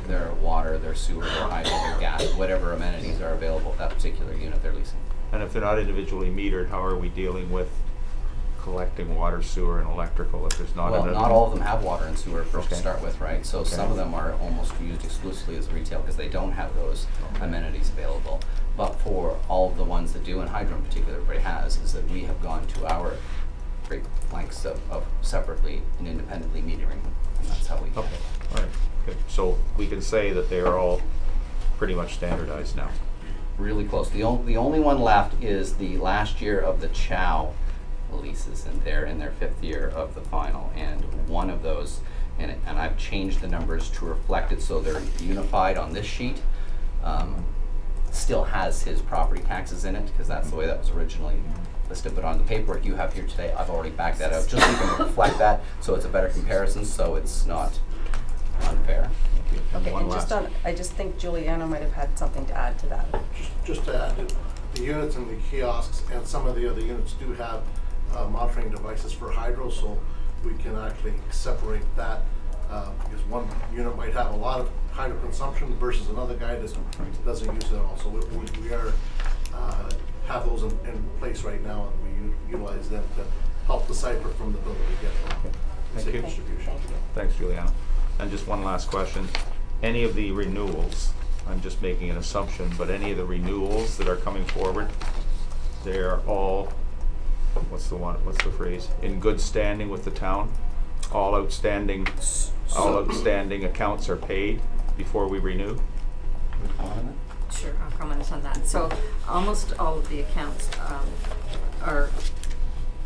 their water, their sewer, their hydro, their gas, whatever amenities are available at that particular unit they're leasing. And if they're not individually metered, how are we dealing with collecting water, sewer, and electrical if there's not Well, enough? not all of them have water and sewer first to Okay. start with, right? So some of them are almost used exclusively as retail because they don't have those amenities available. But for all of the ones that do, and hydro in particular everybody has, is that we have gone to our great lengths of separately and independently metering. And that's how we Okay, all right, good. So we can say that they are all pretty much standardized now. really close. The only one left is the last year of the Chow leases, and they're in their 5th year of the final. And one of those, and I've changed the numbers to reflect it so they're unified on this sheet, still has his property taxes in it because that's the way that was originally listed. But on the paperwork you have here today, I've already backed that out just so you can reflect that, so it's a better comparison, so it's not unfair. Okay, One and just last- on, I just think Juliana might have had something to add to that. Just to add, the units and the kiosks and some of the other units do have monitoring devices for hydro, so we can actually separate that because one unit might have a lot of hydro consumption versus another guy that doesn't use it at all. So we are have those in place right now, and we utilize them to help decipher from the bill that we get from the Thank you. safe distribution. Thanks, Juliana. And just one last question. Any of the renewals, I'm just making an assumption, but any of the renewals that are coming forward, they're all, what's the phrase? In good standing with the town? All outstanding accounts are paid before we renew? Sure, I'll comment on that. So almost all of the accounts are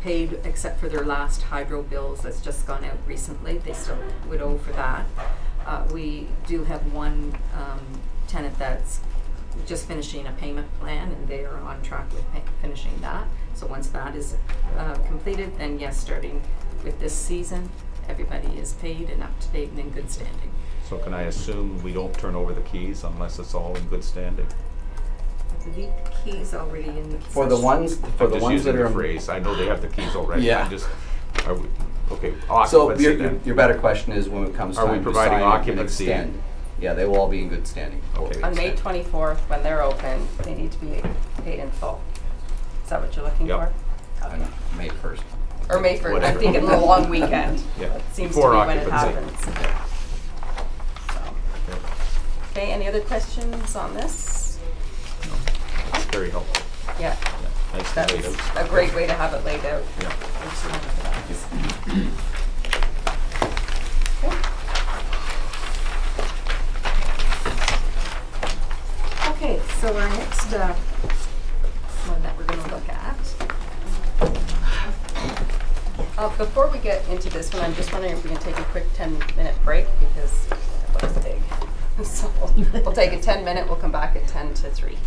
paid except for their last hydro bills that's just gone out recently. They still would owe for that. We do have one tenant that's just finishing a payment plan, and they are on track with finishing that. So once that is completed, then yes, starting with this season, everybody is paid and up to date and in good standing. So can I assume we don't turn over the keys unless it's all in good standing? I believe the key's already in the For the ones I'm that just are using the phrase. I know they have the keys already. Yeah. Are we, okay, So occupancy then. your better question is when it comes Are time we to providing sign and occupancy? extend. Yeah, they will all be in good standing. Okay. On May 24th, when they're open, they need to be paid in full. Is that what you're looking Yep. for? On May 1st. Or May 1st, I'm Whatever. thinking the long weekend. Yeah, That seems to before be when it occupancy. happens. So. Okay, any other questions on this? It's very helpful. Yeah, Yeah, nice that's laid out. a great way to have it laid out. Yeah. Thanks so much for that. Okay. So our next one that we're going to look at. Before we get into this one, I'm just wondering if we can take a quick 10-minute break because that looks big. So we'll take a 10-minute. We'll come back at 10 to 3.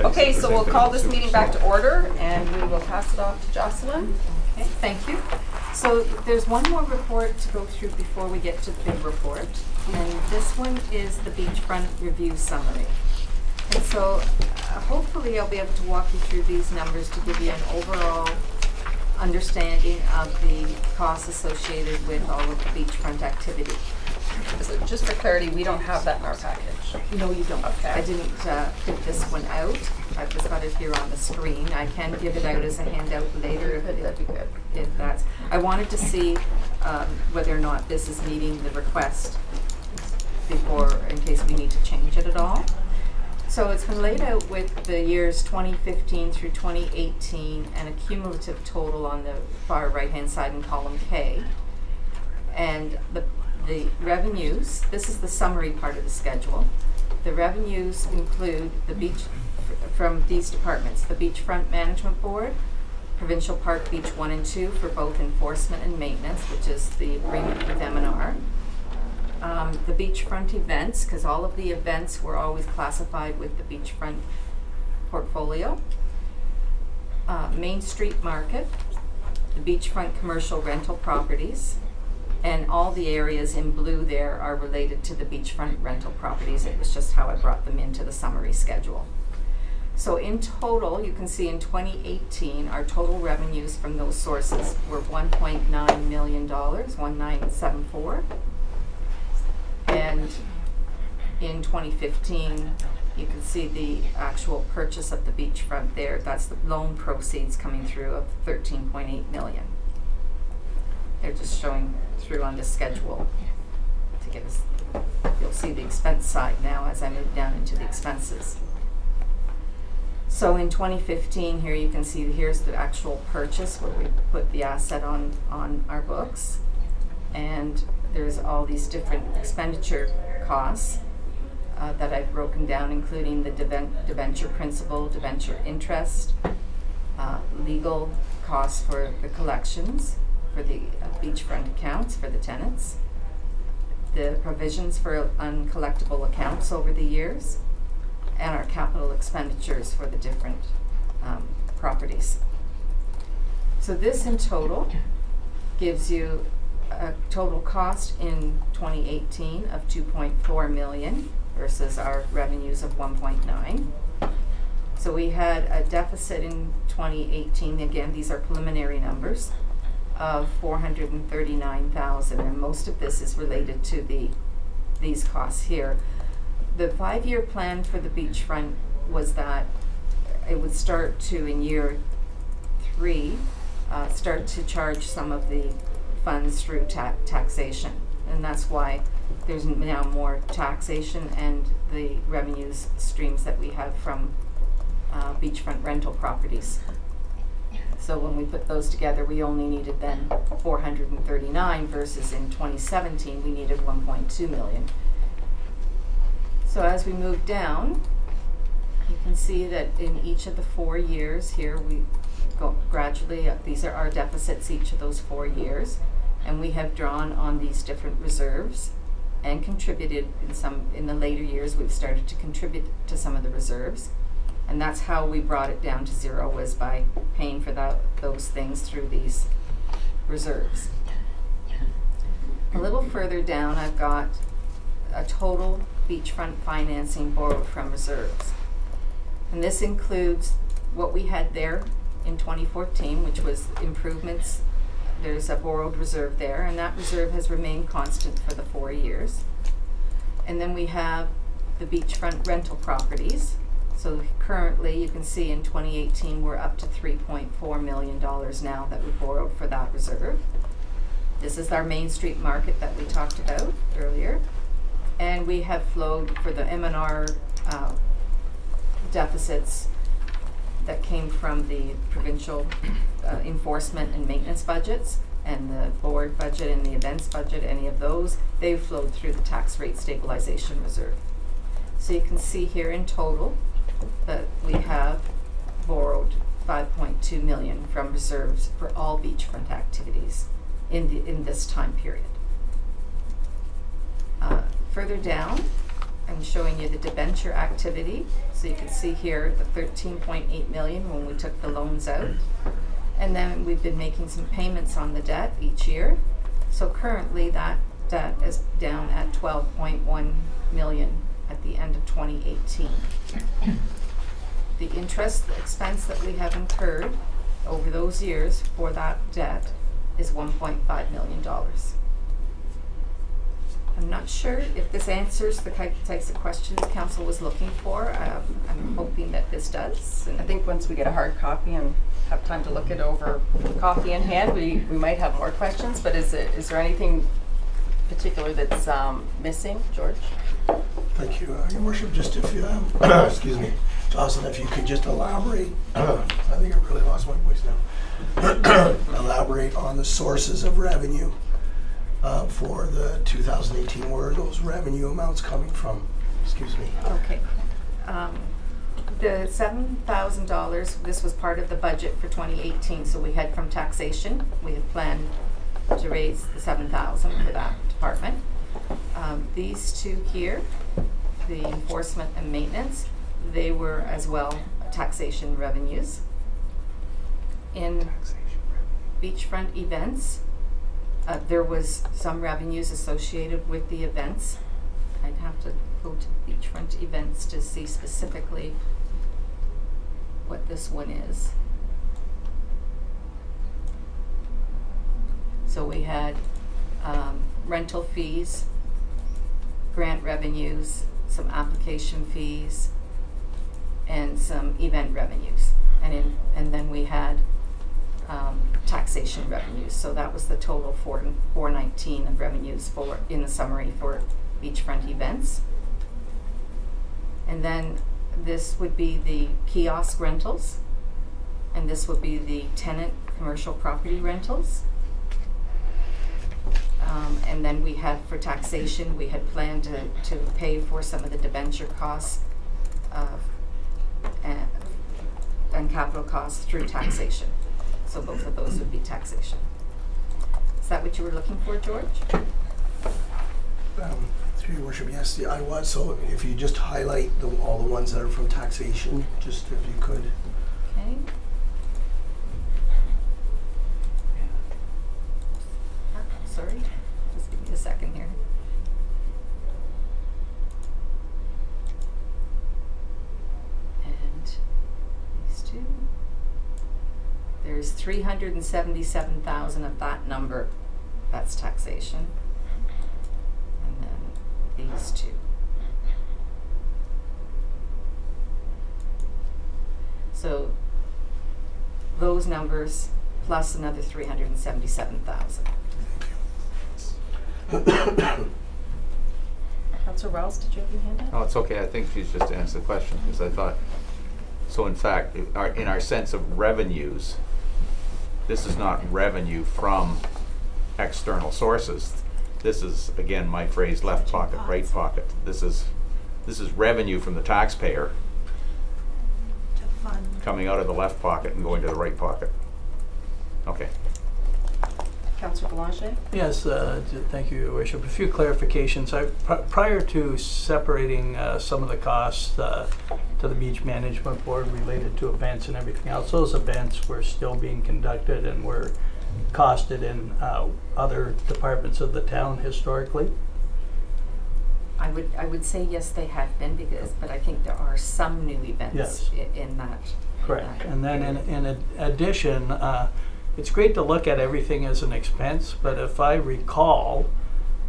Okay, so we'll presented call in this super meeting back small. to order, and we will pass it off to Jocelyn. Okay, thank you. So there's one more report to go through before we get to the big report, and this one is the Beachfront Review Summary. And so hopefully I'll be able to walk you through these numbers to give you an overall understanding of the costs associated with all of the beachfront activity. So just for clarity, we don't have that in our package. No, you don't. Okay. I didn't print this one out. I've just got it here on the screen. I can give it out as a handout later. That'd be good. If that's, I wanted to see whether or not this is meeting the request before, in case we need to change it at all. So it's been laid out with the years 2015 through 2018 and a cumulative total on the far right-hand side in column K. And the revenues, this is the summary part of the schedule. The revenues include the beach, from these departments, the Beachfront Management Board, Provincial Park Beach 1 and 2 for both enforcement and maintenance, which is the agreement with M&R. The beachfront events, because all of the events were always classified with the beachfront portfolio. Main Street Market, the beachfront commercial rental properties, and all the areas in blue there are related to the beachfront rental properties. It was just how I brought them into the summary schedule. So in total, you can see in 2018, our total revenues from those sources were $1.9 million, 1974. And in 2015, you can see the actual purchase of the beachfront there. That's the loan proceeds coming through of $13.8 million. They're just showing through on the schedule to give us, you'll see the expense side now as I move down into the expenses. So in 2015 here you can see here's the actual purchase where we put the asset on our books, and there's all these different expenditure costs that I've broken down, including the debenture principal, debenture interest, legal costs for the collections, for the beachfront accounts for the tenants, the provisions for uncollectible accounts over the years, and our capital expenditures for the different properties. So this in total gives you a total cost in 2018 of $2.4 million versus our revenues of 1.9. So we had a deficit in 2018, again these are preliminary numbers, of $439,000, and most of this is related to these costs here. The 5-year plan for the beachfront was that it would start to, in year 3, start to charge some of the funds through taxation, and that's why there's now more taxation and the revenues streams that we have from beachfront rental properties. So when we put those together, we only needed then 439 versus in 2017 we needed 1.2 million. So as we move down, you can see that in each of the 4 years here we go gradually up. These are our deficits each of those 4 years, and we have drawn on these different reserves and contributed in the later years. We've started to contribute to some of the reserves, and that's how we brought it down to zero, was by paying for those things through these reserves. A little further down I've got a total beachfront financing borrowed from reserves, and this includes what we had there in 2014, which was improvements. There's a borrowed reserve there, and that reserve has remained constant for the 4 years. And then we have the beachfront rental properties. So currently you can see in 2018 we're up to $3.4 million now that we borrowed for that reserve. This is our Main Street Market that we talked about earlier, and we have flowed for the M&R deficits that came from the provincial enforcement and maintenance budgets, and the board budget and the events budget, any of those, they've flowed through the tax rate stabilization reserve. So you can see here in total that we have borrowed $5.2 million from reserves for all beachfront activities in this time period. Further down, I'm showing you the debenture activity. So you can see here the 13.8 million when we took the loans out. And then we've been making some payments on the debt each year. So currently that debt is down at 12.1 million at the end of 2018. The interest expense that we have incurred over those years for that debt is $1.5 million. I'm not sure if this answers the types of questions council was looking for. I'm hoping that this does. I think once we get a hard copy and have time to look it over, coffee in hand, we might have more questions, but is there anything particular that's missing, George? Thank you, Your Worship. Just if you, excuse me, Jocelyn, if you could just elaborate, I think I really lost my voice now. Elaborate on the sources of revenue for the 2018, where are those revenue amounts coming from? Excuse me. Okay. The $7,000, this was part of the budget for 2018, so we had from taxation. We had planned to raise the $7,000 for that department. These two here, the enforcement and maintenance, they were as well taxation revenues. In beachfront events, there was some revenues associated with the events. I'd have to go to beachfront events to see specifically what this one is. So we had rental fees, grant revenues, some application fees, and some event revenues. And then we had taxation revenues. So that was the total 419 of revenues for in the summary for beachfront events. And then this would be the kiosk rentals, and this would be the tenant commercial property rentals. And then we had for taxation, we had planned to pay for some of the debenture costs and capital costs through taxation. So both of those would be taxation. Is that what you were looking for, George? Through Your Worship, yes, I was. So if you just highlight all the ones that are from taxation, just if you could. Okay. Sorry, just give me a second here. And these two. There's 377,000 of that number. That's taxation. And then these two. So those numbers plus another 377,000. Councillor Wells, did you have your hand up? Oh, it's okay. I think she's just answered the question because I thought, so in fact, in our sense of revenues, this is not revenue from external sources. This is, again, my phrase, left pocket, right pocket. This is revenue from the taxpayer coming out of the left pocket and going to the right pocket. Okay. Councillor Boulanger? Yes, thank you, Your Worship. A few clarifications. Prior to separating some of the costs to the Beach Management Board related to events and everything else, those events were still being conducted and were costed in other departments of the town historically? I would say yes, they have been, but I think there are some new events in that. Correct. And then in addition, it's great to look at everything as an expense, but if I recall,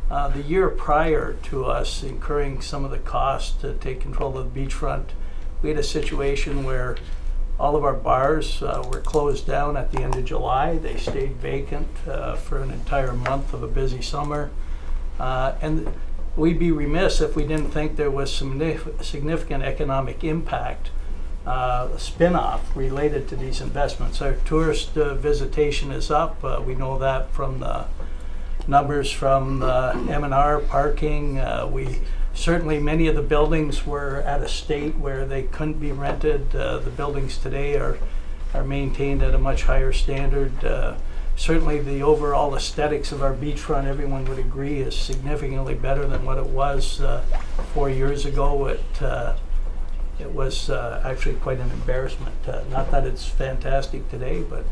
the year prior to us incurring some of the costs to take control of the beachfront, we had a situation where all of our bars were closed down at the end of July. They stayed vacant for an entire month of a busy summer. And we'd be remiss if we didn't think there was some significant economic impact spin-off related to these investments. Our tourist visitation is up. We know that from the numbers from M&R parking. Certainly many of the buildings were at a state where they couldn't be rented. The buildings today are maintained at a much higher standard. certainly the overall aesthetics of our beachfront, everyone would agree, is significantly better than what it was 4 years ago. It was actually quite an embarrassment. Not that it's fantastic today, but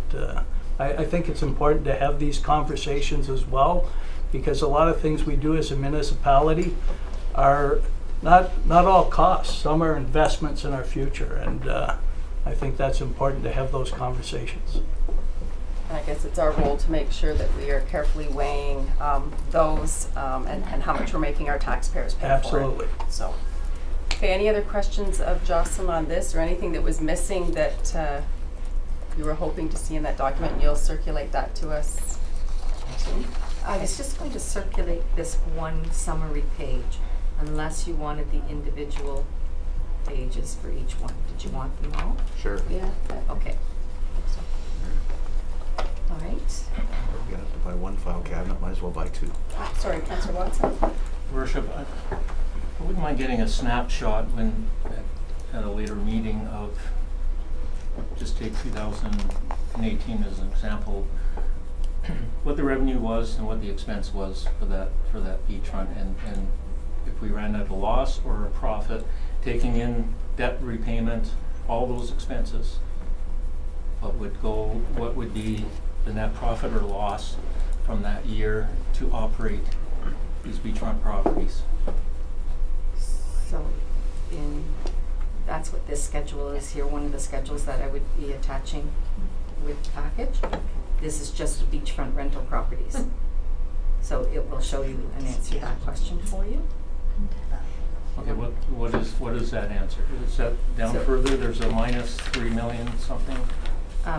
I think it's important to have these conversations as well, because a lot of things we do as a municipality are not all costs. Some are investments in our future, and I think that's important to have those conversations. And I guess it's our role to make sure that we are carefully weighing those and how much we're making our taxpayers pay Absolutely. for it. So, okay, any other questions of Jocelyn on this, or anything that was missing that you were hoping to see in that document? And you'll circulate that to us too? I was just going to circulate this one summary page, unless you wanted the individual pages for each one. Did you want them all? Sure. Yeah. Okay. All right. We're gonna have to buy one file cabinet, might as well buy two. Sorry, Councillor Watson. Worship, I wouldn't mind getting a snapshot at a later meeting of, just take 2018 as an example, what the revenue was and what the expense was for that beachfront, and if we ran at a loss or a profit, taking in debt repayment, all those expenses, what would be the net profit or loss from that year to operate these beachfront properties? So that's what this schedule is here, one of the schedules that I would be attaching with the package. This is just the beachfront rental properties. So it will show you and answer that question for you. Okay, what is that answer? Is that down further? There's a minus 3 million something?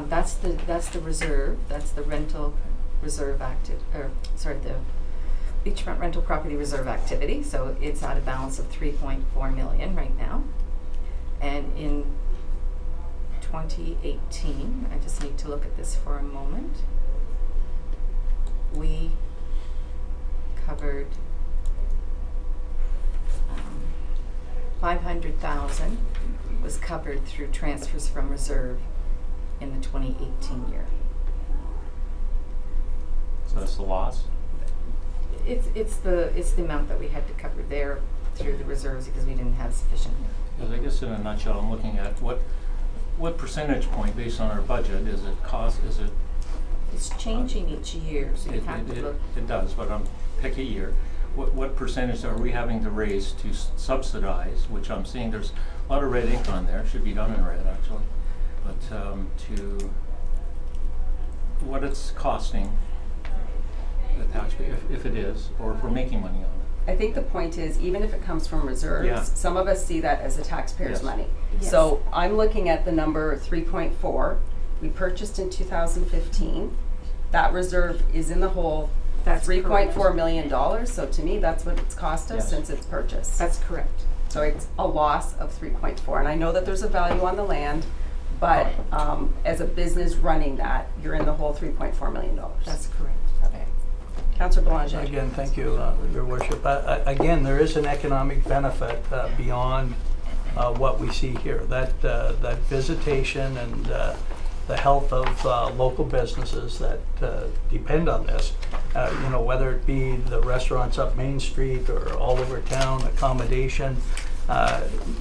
That's the reserve. That's the rental reserve the beachfront rental property reserve activity. So it's at a balance of 3.4 million right now. And in 2018, I just need to look at this for a moment. We covered 500,000 was covered through transfers from reserve in the 2018 year. So that's the loss? It's the amount that we had to cover there through the reserves because we didn't have sufficient. Because I guess in a nutshell, I'm looking at what percentage point based on our budget is it cost? Is it? It's changing each year, so you have to look. It does, but pick a year. What percentage are we having to raise to subsidize? Which I'm seeing there's a lot of red ink on there. Should be done in red actually, but to what it's costing the taxpayer, if it is, or if we're making money on it. I think the point is, even if it comes from reserves, Yeah. some of us see that as the taxpayers' Yes. money. Yes. So I'm looking at the number 3.4. We purchased in 2015. That reserve is in the hole. That's $3.4 million. So to me, that's what it's cost us Yes. since it's purchased. That's correct. So it's a loss of 3.4. And I know that there's a value on the land, but as a business running that, you're in the whole $3.4 million. That's correct. Okay. Councillor Belanger. Again, thank you, Your Worship. Again, there is an economic benefit beyond what we see here. That visitation and the health of local businesses that depend on this, whether it be the restaurants up Main Street or all over town, accommodation,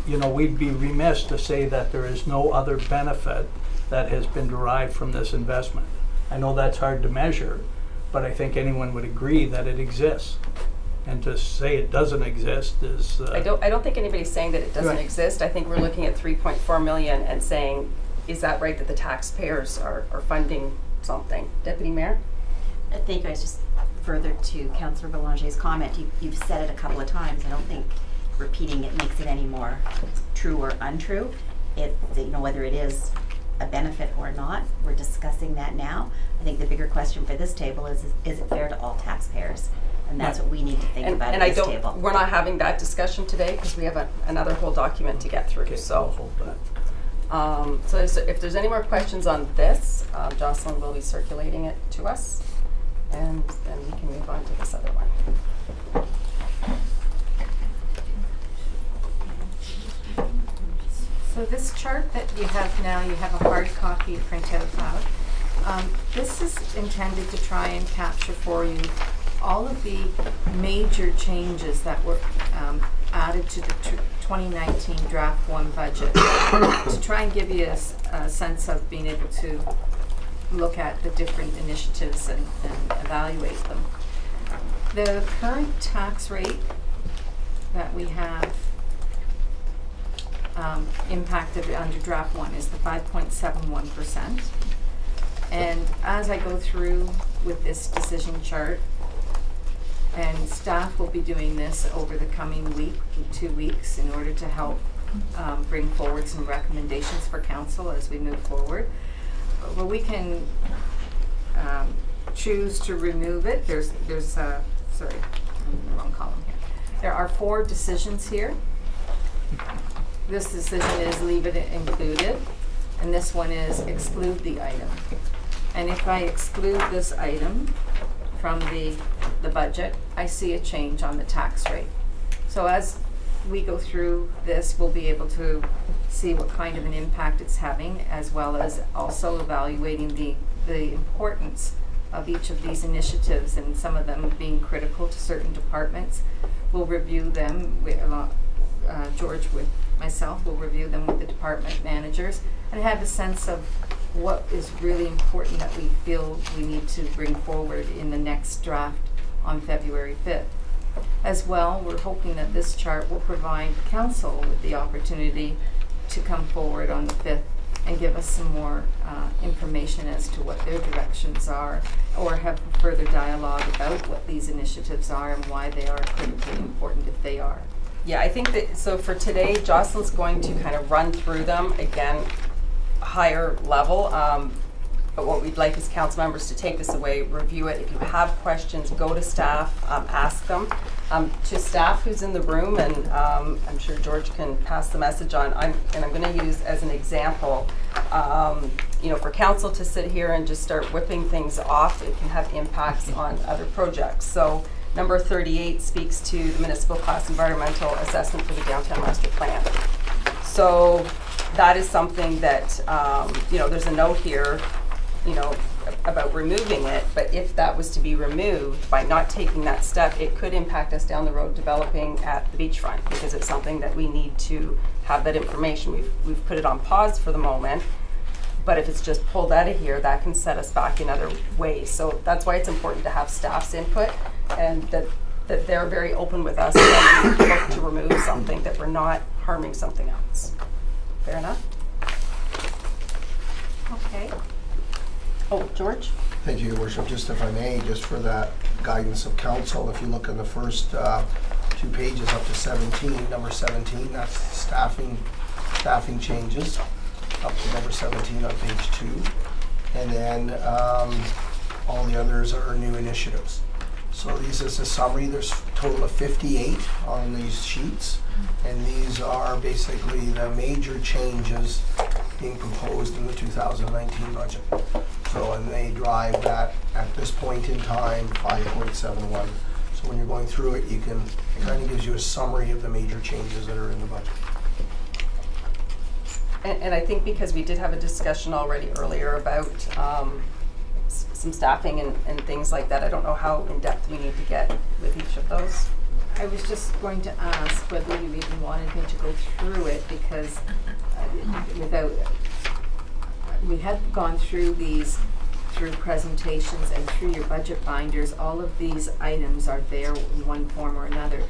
we'd be remiss to say that there is no other benefit that has been derived from this investment. I know that's hard to measure, but I think anyone would agree that it exists. And to say it doesn't exist is... I don't think anybody's saying that it doesn't Right. exist. I think we're looking at 3.4 million and saying, is that right that the taxpayers are funding something? Deputy Mayor? I think I was just further to Councillor Belanger's comment. You've said it a couple of times. I don't think repeating it makes it any more true or untrue. Whether it is a benefit or not, we're discussing that now. I think the bigger question for this table is it fair to all taxpayers? And that's what we need to think about at this table. We're not having that discussion today because we have another whole document to get through. Okay, So, I'll hold that. so if there's any more questions on this, Jocelyn will be circulating it to us, and then we can move on to this other one. So this chart that you have now, you have a hard copy printout of. This is intended to try and capture for you all of the major changes that were added to the 2019 draft 1 budget to try and give you a sense of being able to look at the different initiatives and evaluate them. The current tax rate that we have impacted under draft 1 is the 5.71%. And as I go through with this decision chart, and staff will be doing this over the coming 2 weeks in order to help bring forward some recommendations for council as we move forward. But we can choose to remove it. Sorry, I'm in the wrong column here. There are 4 decisions here. This decision is leave it included, and this one is exclude the item. And if I exclude this item from the budget, I see a change on the tax rate. So as we go through this, we'll be able to see what kind of an impact it's having, as well as also evaluating the importance of each of these initiatives, and some of them being critical to certain departments. We'll review them, George with myself will review them with the department managers and have a sense of what is really important that we feel we need to bring forward in the next draft on February 5th. As well, we're hoping that this chart will provide council with the opportunity to come forward on the 5th and give us some more information as to what their directions are, or have further dialogue about what these initiatives are and why they are critically important if they are. Yeah, I think that, so for today, Jocelyn's going to kind of run through them again, higher level. But what we'd like is council members to take this away, review it. If you have questions, go to staff, ask them. To staff who's in the room, and I'm sure George can pass the message on, and I'm going to use as an example, for council to sit here and just start whipping things off, it can have impacts on other projects. So number 38 speaks to the municipal class environmental assessment for the downtown master plan. So that is something that, there's a note here, about removing it, but if that was to be removed, by not taking that step, it could impact us down the road developing at the beachfront, because it's something that we need to have that information. We've put it on pause for the moment, but if it's just pulled out of here, that can set us back in other ways. So that's why it's important to have staff's input, and that they're very open with us when we look to remove something, that we're not harming something else. Fair enough? Okay. Oh, George? Thank you, Your Worship. Just if I may, just for that guidance of council, if you look in the first 2 pages up to 17, number 17, that's staffing changes, up to number 17 on page 2. And then all the others are new initiatives. So these is a summary. There's a total of 58 on these sheets, and these are basically the major changes being proposed in the 2019 budget. So, and they drive that, at this point in time, 5.71. So when you're going through it, it kind of gives you a summary of the major changes that are in the budget. And I think because we did have a discussion already earlier about some staffing and things like that, I don't know how in-depth we need to get with each of those. I was just going to ask whether you even wanted me to go through it, because we had gone through these through presentations and through your budget binders. All of these items are there in one form or another,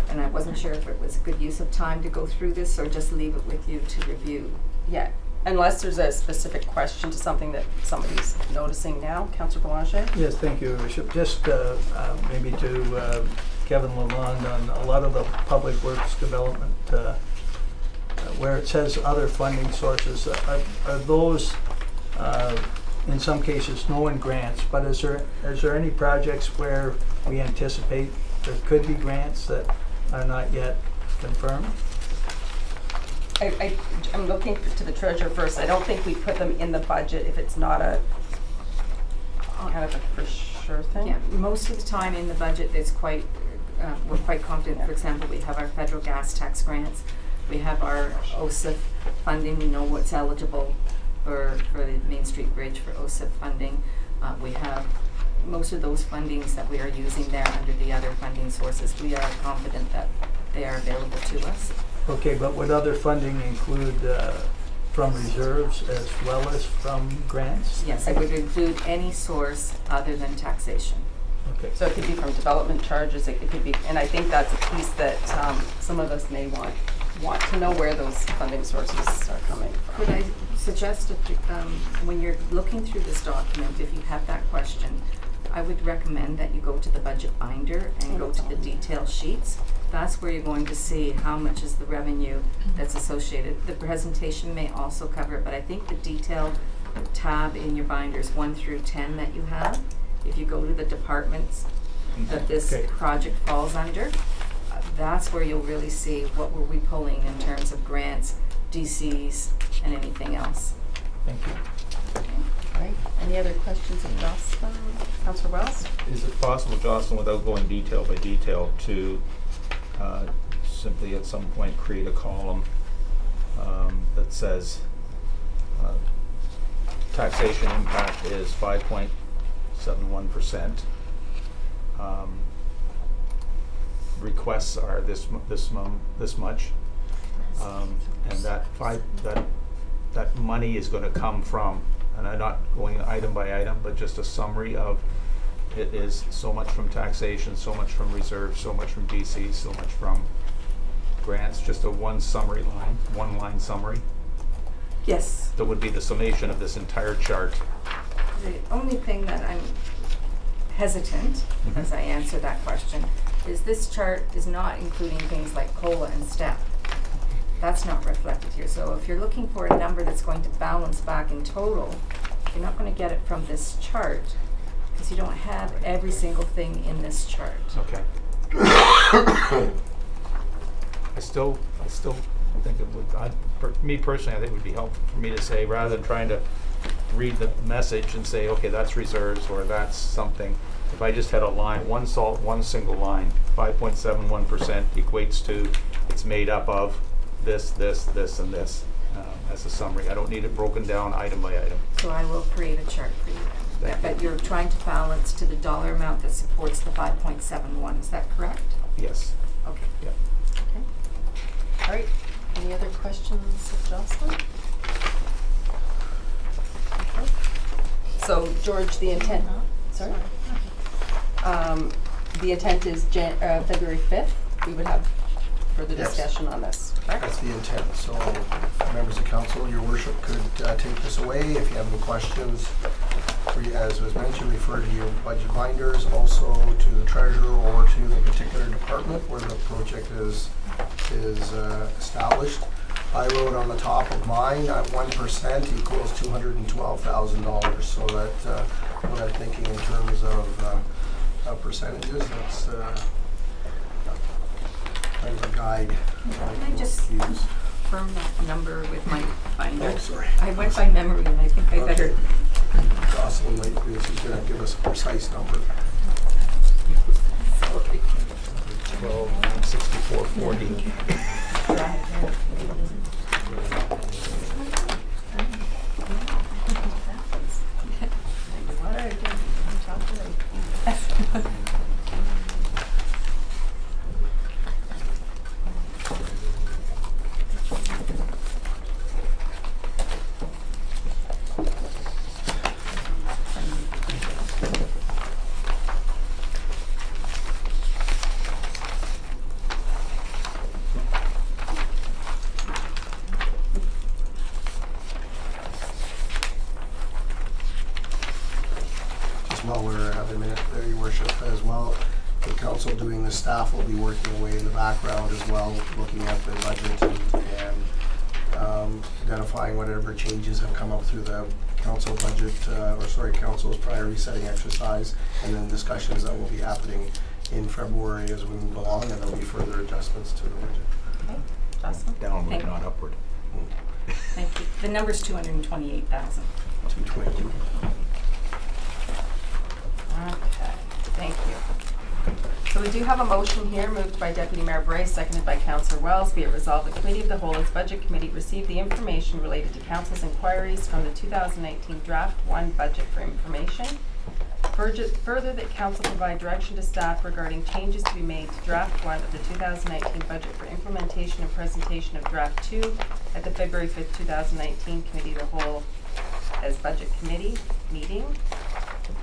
and I wasn't sure if it was a good use of time to go through this or just leave it with you to review. Yeah, unless there's a specific question to something that somebody's noticing now. Councillor Boulanger? Yes, thank you, Bishop. Just maybe to Kevin Lalonde on a lot of the public works development, where it says other funding sources, are those in some cases no in grants, but is there any projects where we anticipate there could be grants that are not yet confirmed? I'm looking to the treasurer first. I don't think we put them in the budget if it's not a kind of a for sure thing. Yeah, most of the time in the budget it's quite, we're quite confident. For example, we have our federal gas tax grants, we have our OSIF funding, we know what's eligible. for the Main Street Bridge for OSIP funding. We have most of those fundings that we are using there under the other funding sources. We are confident that they are available to us. Okay, but would other funding include from reserves as well as from grants? Yes, it would include any source other than taxation. Okay. So it could be from development charges, it could be, and I think that's a piece that some of us may want to know where those funding sources are coming from. Could I suggest that when you're looking through this document, if you have that question, I would recommend that you go to the budget binder and go to the detail sheets. That's where you're going to see how much is the revenue that's associated. The presentation may also cover it, but I think the detail tab in your binders 1 through 10 that you have, if you go to the departments that this project falls under, that's where you'll really see what were we pulling in terms of grants, DCs, and anything else. Thank you. All right, any other questions of Jocelyn? Councillor Wells? Is it possible, Jocelyn, without going detail by detail, to simply at some point create a column that says taxation impact is 5.71%. Requests are this much, and that money is going to come from, and I'm not going item by item, but just a summary of it is so much from taxation, so much from reserves, so much from DC, so much from grants, just a one line summary. Yes. That would be the summation of this entire chart. The only thing that I'm hesitant as I answer that question is this chart is not including things like COLA and STEP. That's not reflected here. So if you're looking for a number that's going to balance back in total, you're not going to get it from this chart because you don't have every single thing in this chart. Okay. I still think it would, for me personally, I think it would be helpful for me to say, rather than trying to read the message and say, okay, that's reserves or that's something, if I just had a line, one single line, 5.71% equates to, it's made up of this, this, this, and this, as a summary. I don't need it broken down item by item. So I will create a chart for you then. But you're trying to balance to the dollar amount that supports the 5.71, is that correct? Yes. Okay. Yeah. Okay. All right, any other questions of Jocelyn? Okay. So George, the intent, sorry? The intent is February 5th. We would have further discussion on this, correct? That's the intent. So members of council, your worship could take this away. If you have any questions, as was mentioned, refer to your budget binders, also to the treasurer or to the particular department where the project is established. I wrote on the top of mine that 1% equals $212,000. So that when I'm thinking in terms of percentages, that's kind of a guide. Can I just confirm that number with my binder? Oh, sorry. I went by memory and I think I better. Jocelyn might be, she's going to give us a precise number. 12, 64.40. While we're having a minute there, your worship, as well, the council doing the staff will be working away in the background as well, looking at the budget and identifying whatever changes have come up through the council budget, council's priority setting exercise, and then discussions that will be happening in February as we move along, and there'll be further adjustments to the budget. Okay, Jocelyn? Downward, not upward. Thank you. The number's 228,000. 222. Okay, thank you. So we do have a motion here moved by Deputy Mayor Bray, seconded by Councillor Wells. Be it resolved, the Committee of the Whole as Budget Committee received the information related to Council's inquiries from the 2019 Draft 1 Budget for information. Further, that Council provide direction to staff regarding changes to be made to Draft 1 of the 2019 Budget for implementation and presentation of Draft 2 at the February 5th, 2019 Committee of the Whole as Budget Committee meeting,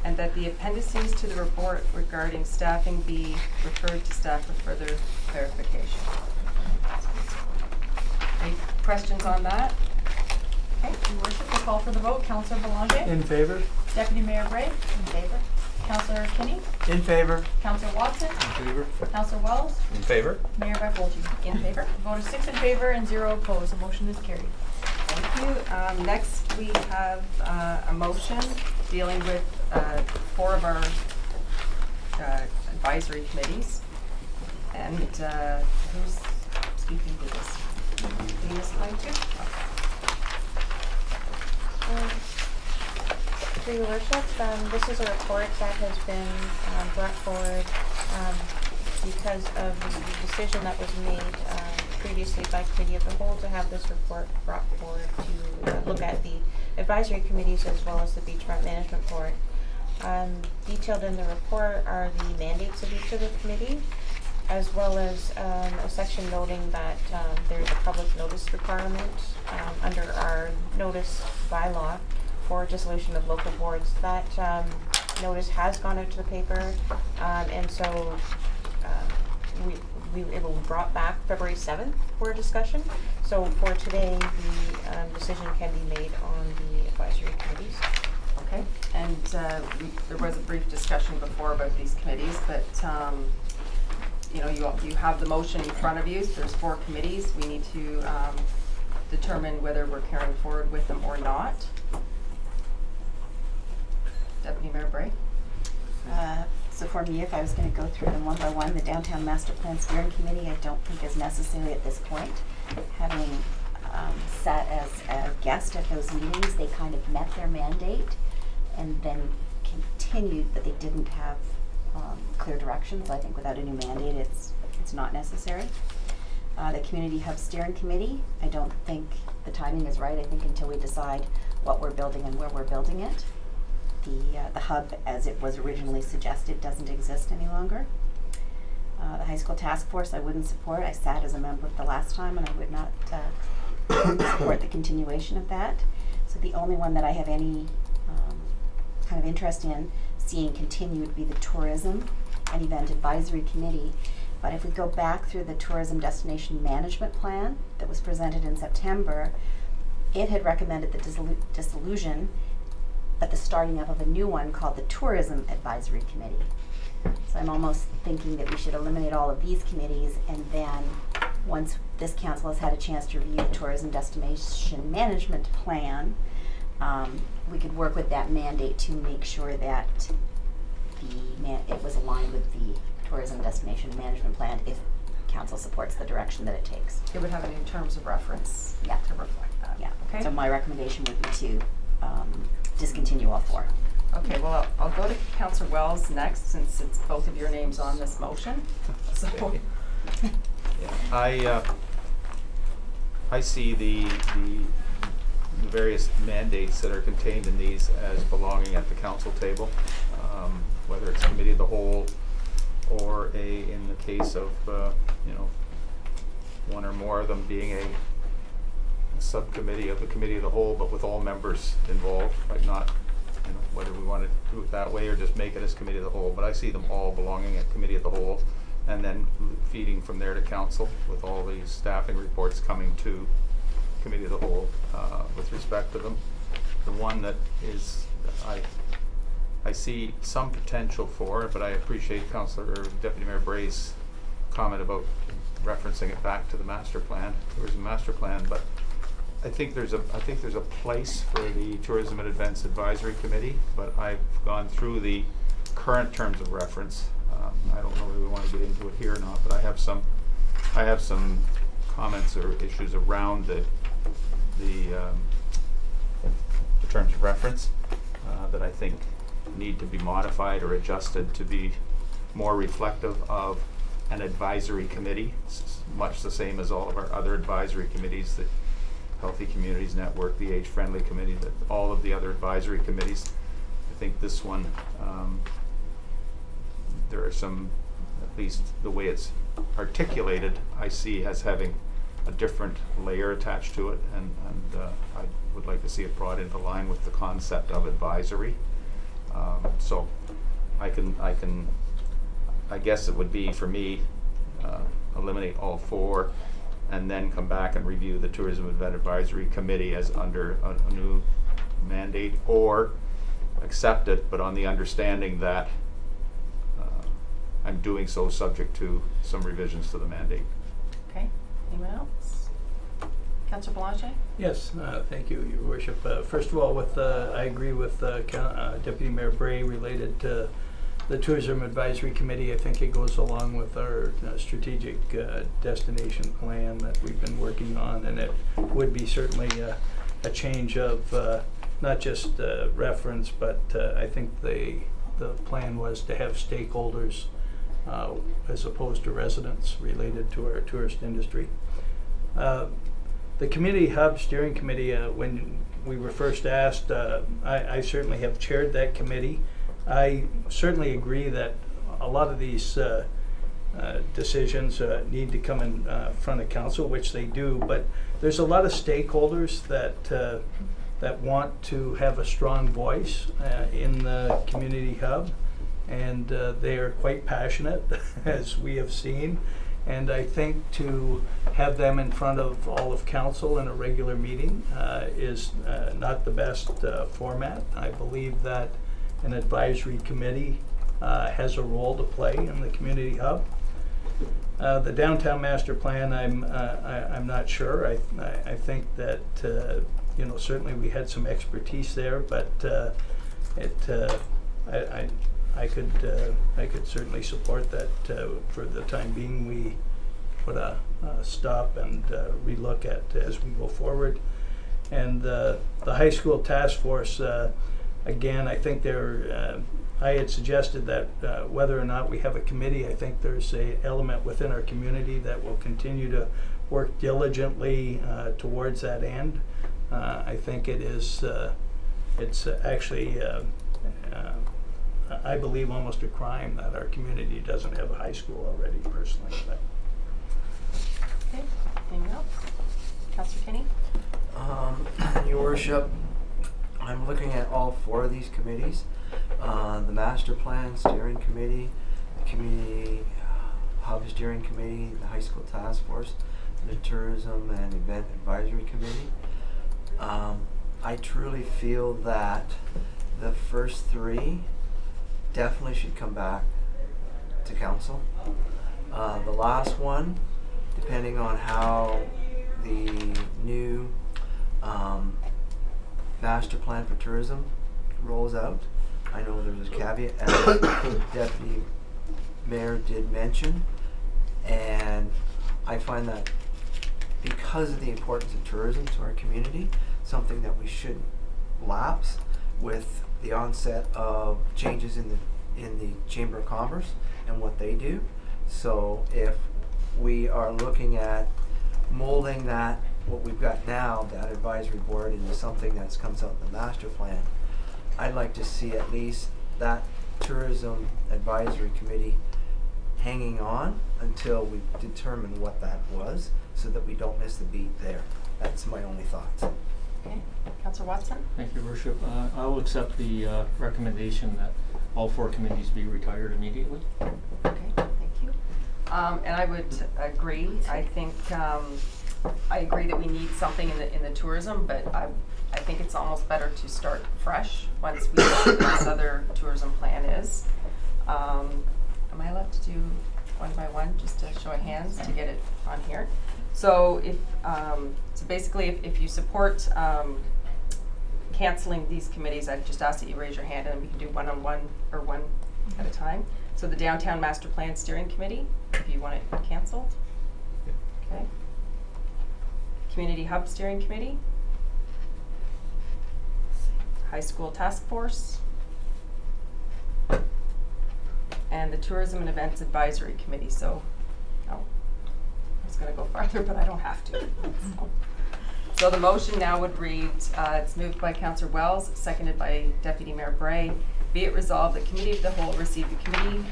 and that the appendices to the report regarding staffing be referred to staff for further clarification. Any questions on that? Okay, Your Worship, we'll call for the vote. Councillor Belanger? In favor? Deputy Mayor Bray? In favor? Councillor Kinney? In favor? Councillor Watson? In favor. Councillor Wells? In favor? Mayor Bartoldi? In favor? Vote of 6 in favor and 0 opposed. The motion is carried. Thank you. Next, we have a motion dealing with 4 of our advisory committees. And who's speaking to this? Venus line 2? Through Your Worship, this is a report that has been brought forward because of the decision that was made previously by Committee of the Whole to have this report brought forward to look at the advisory committees as well as the Beachfront Management Board. Detailed in the report are the mandates of each of the committees, as well as a section noting that there's a public notice requirement under our notice bylaw for dissolution of local boards. That notice has gone out to the paper, and so it will be brought back February 7th for discussion. So for today, the decision can be made on the advisory committees. Okay, and there was a brief discussion before about these committees, but you know, you have the motion in front of you. So there's 4 committees. We need to determine whether we're carrying forward with them or not. Deputy Mayor Bray? So for me, if I was going to go through them one by one, the Downtown Master Plan Steering Committee I don't think is necessary at this point. Having sat as a guest at those meetings, they kind of met their mandate and then continued, but they didn't have clear directions. I think without a new mandate, it's not necessary. The Community Hub Steering Committee, I don't think the timing is right. I think until we decide what we're building and where we're building it. The hub, as it was originally suggested, doesn't exist any longer. The High School Task Force, I wouldn't support. I sat as a member the last time, and I would not support the continuation of that. So the only one that I have any kind of interest in seeing continue would be the Tourism and Event Advisory Committee. But if we go back through the Tourism Destination Management Plan that was presented in September, it had recommended the dissolution, but the starting up of a new one called the Tourism Advisory Committee. So I'm almost thinking that we should eliminate all of these committees, and then once this council has had a chance to review the Tourism Destination Management Plan, we could work with that mandate to make sure that it was aligned with the Tourism Destination Management Plan if council supports the direction that it takes. It would have a new terms of reference to reflect that. Yeah. Okay. So my recommendation would be to discontinue all 4. Okay, well, I'll go to Councillor Wells next, since it's both of your names on this motion. So, Yeah, I see the various mandates that are contained in these as belonging at the council table, whether it's Committee of the Whole or in the case of you know, one or more of them being a subcommittee of the Committee of the Whole, but with all members involved, right? Not, you know, whether we want to do it that way or just make it as Committee of the Whole. But I see them all belonging at Committee of the Whole, and then feeding from there to council with all these staffing reports coming to Committee of the Whole with respect to them. The one that is I see some potential for, but I appreciate Deputy Mayor Bray's comment about referencing it back to the master plan. There was a master plan, but I think there's a place for the Tourism and Events Advisory Committee, but I've gone through the current terms of reference. I don't know whether we want to get into it here or not, but I have some comments or issues around the terms of reference that I think need to be modified or adjusted to be more reflective of an advisory committee, much the same as all of our other advisory committees, the Healthy Communities Network, the Age Friendly Committee, all of the other advisory committees. I think this one, there are some, at least the way it's articulated, I see as having a different layer attached to it, and I would like to see it brought into line with the concept of advisory. So I guess it would be, for me, eliminate all four and then come back and review the Tourism Event Advisory Committee as under a new mandate, or accept it, but on the understanding that I'm doing so subject to some revisions to the mandate. Okay, anyone else? Councillor Belanger? Yes, thank you, Your Worship. First of all, I agree with Deputy Mayor Bray related to the Tourism Advisory Committee. I think it goes along with our strategic destination plan that we've been working on, and it would be certainly a change of not just reference, but I think the plan was to have stakeholders as opposed to residents related to our tourist industry. The Community Hub Steering Committee, when we were first asked, I certainly have chaired that committee. I certainly agree that a lot of these decisions need to come in front of council, which they do, but there's a lot of stakeholders that want to have a strong voice in the Community Hub, and they are quite passionate, as we have seen. And I think to have them in front of all of council in a regular meeting is not the best format. I believe that an advisory committee has a role to play in the Community Hub. The downtown master plan, I'm not sure. I think that you know, certainly we had some expertise there, but I could certainly support that. For the time being, we put a stop and relook at as we go forward. And the high school task force, again, I think I had suggested that whether or not we have a committee, I think there's an element within our community that will continue to work diligently towards that end. I think it's actually I believe almost a crime that our community doesn't have a high school already, personally. But. Okay, anyone else? Councillor Kenny? Your Worship, I'm looking at all four of these committees. The Master Plan Steering Committee, the Community Hub Steering Committee, the High School Task Force, the Tourism and Event Advisory Committee. I truly feel that the first three definitely should come back to council. The last one, depending on how the new master plan for tourism rolls out, I know there's a caveat, as Deputy Mayor did mention, and I find that because of the importance of tourism to our community, something that we should lapse with the onset of changes in the Chamber of Commerce and what they do. So if we are looking at molding that, what we've got now, that advisory board, into something that comes out in the master plan, I'd like to see at least that tourism advisory committee hanging on until we determine what that was, so that we don't miss the beat there. That's my only thoughts. Okay, Councillor Watson? Thank you, Worship. I will accept the recommendation that all four committees be retired immediately. Okay, thank you. And I would agree. I think I agree that we need something in the tourism, but I think it's almost better to start fresh once we know what this other tourism plan is. Am I allowed to do one by one, just to show of hands to get it on here? So so basically, if you support canceling these committees, I just ask that you raise your hand, and we can do one-on-one or one at a time. So the Downtown Master Plan Steering Committee, if you want it canceled. Okay. Community Hub Steering Committee. High School Task Force. and the Tourism and Events Advisory Committee. So, I was going to go farther, but I don't have to. So the motion now would read, it's moved by Councillor Wells, seconded by Deputy Mayor Bray. Be it resolved that Committee of the Whole receive the committee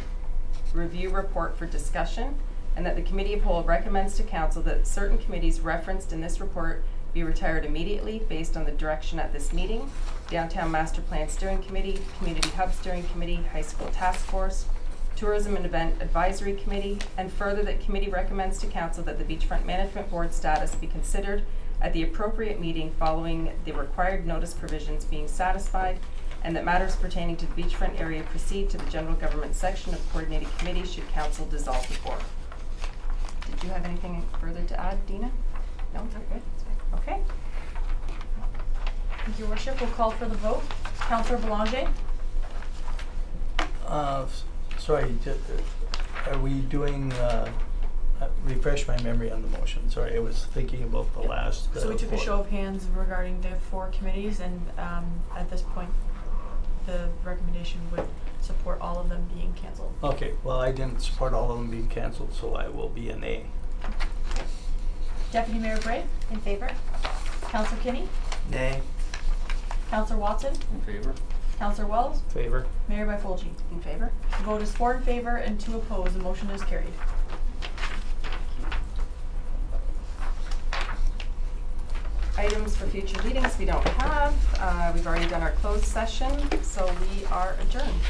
review report for discussion, and that the Committee of Whole recommends to Council that certain committees referenced in this report be retired immediately based on the direction at this meeting: Downtown Master Plan Steering Committee, Community Hub Steering Committee, High School Task Force, Tourism and Event Advisory Committee, and further that Committee recommends to Council that the Beachfront Management Board status be considered at the appropriate meeting following the required notice provisions being satisfied, and that matters pertaining to the beachfront area proceed to the general government section of coordinated committee should Council dissolve the board. Did you have anything further to add, Dina? No, you're good. Okay. Thank you, Your Worship. We'll call for the vote. Councillor Belanger? Sorry, are we doing, refresh my memory on the motion. Sorry, I was thinking about the last. So we took a vote. show of hands regarding the 4 committees, and at this point, the recommendation would support all of them being cancelled. Okay, well, I didn't support all of them being cancelled, so I will be a nay. Deputy Mayor Bray? In favor? Councillor Kinney? Nay. Councillor Watson? In favor? Councillor Wells? Favor? Mayor Byfolgi? In favor? The vote is 4 in favor and 2 opposed. The motion is carried. Items for future meetings we don't have. We've already done our closed session, so we are adjourned.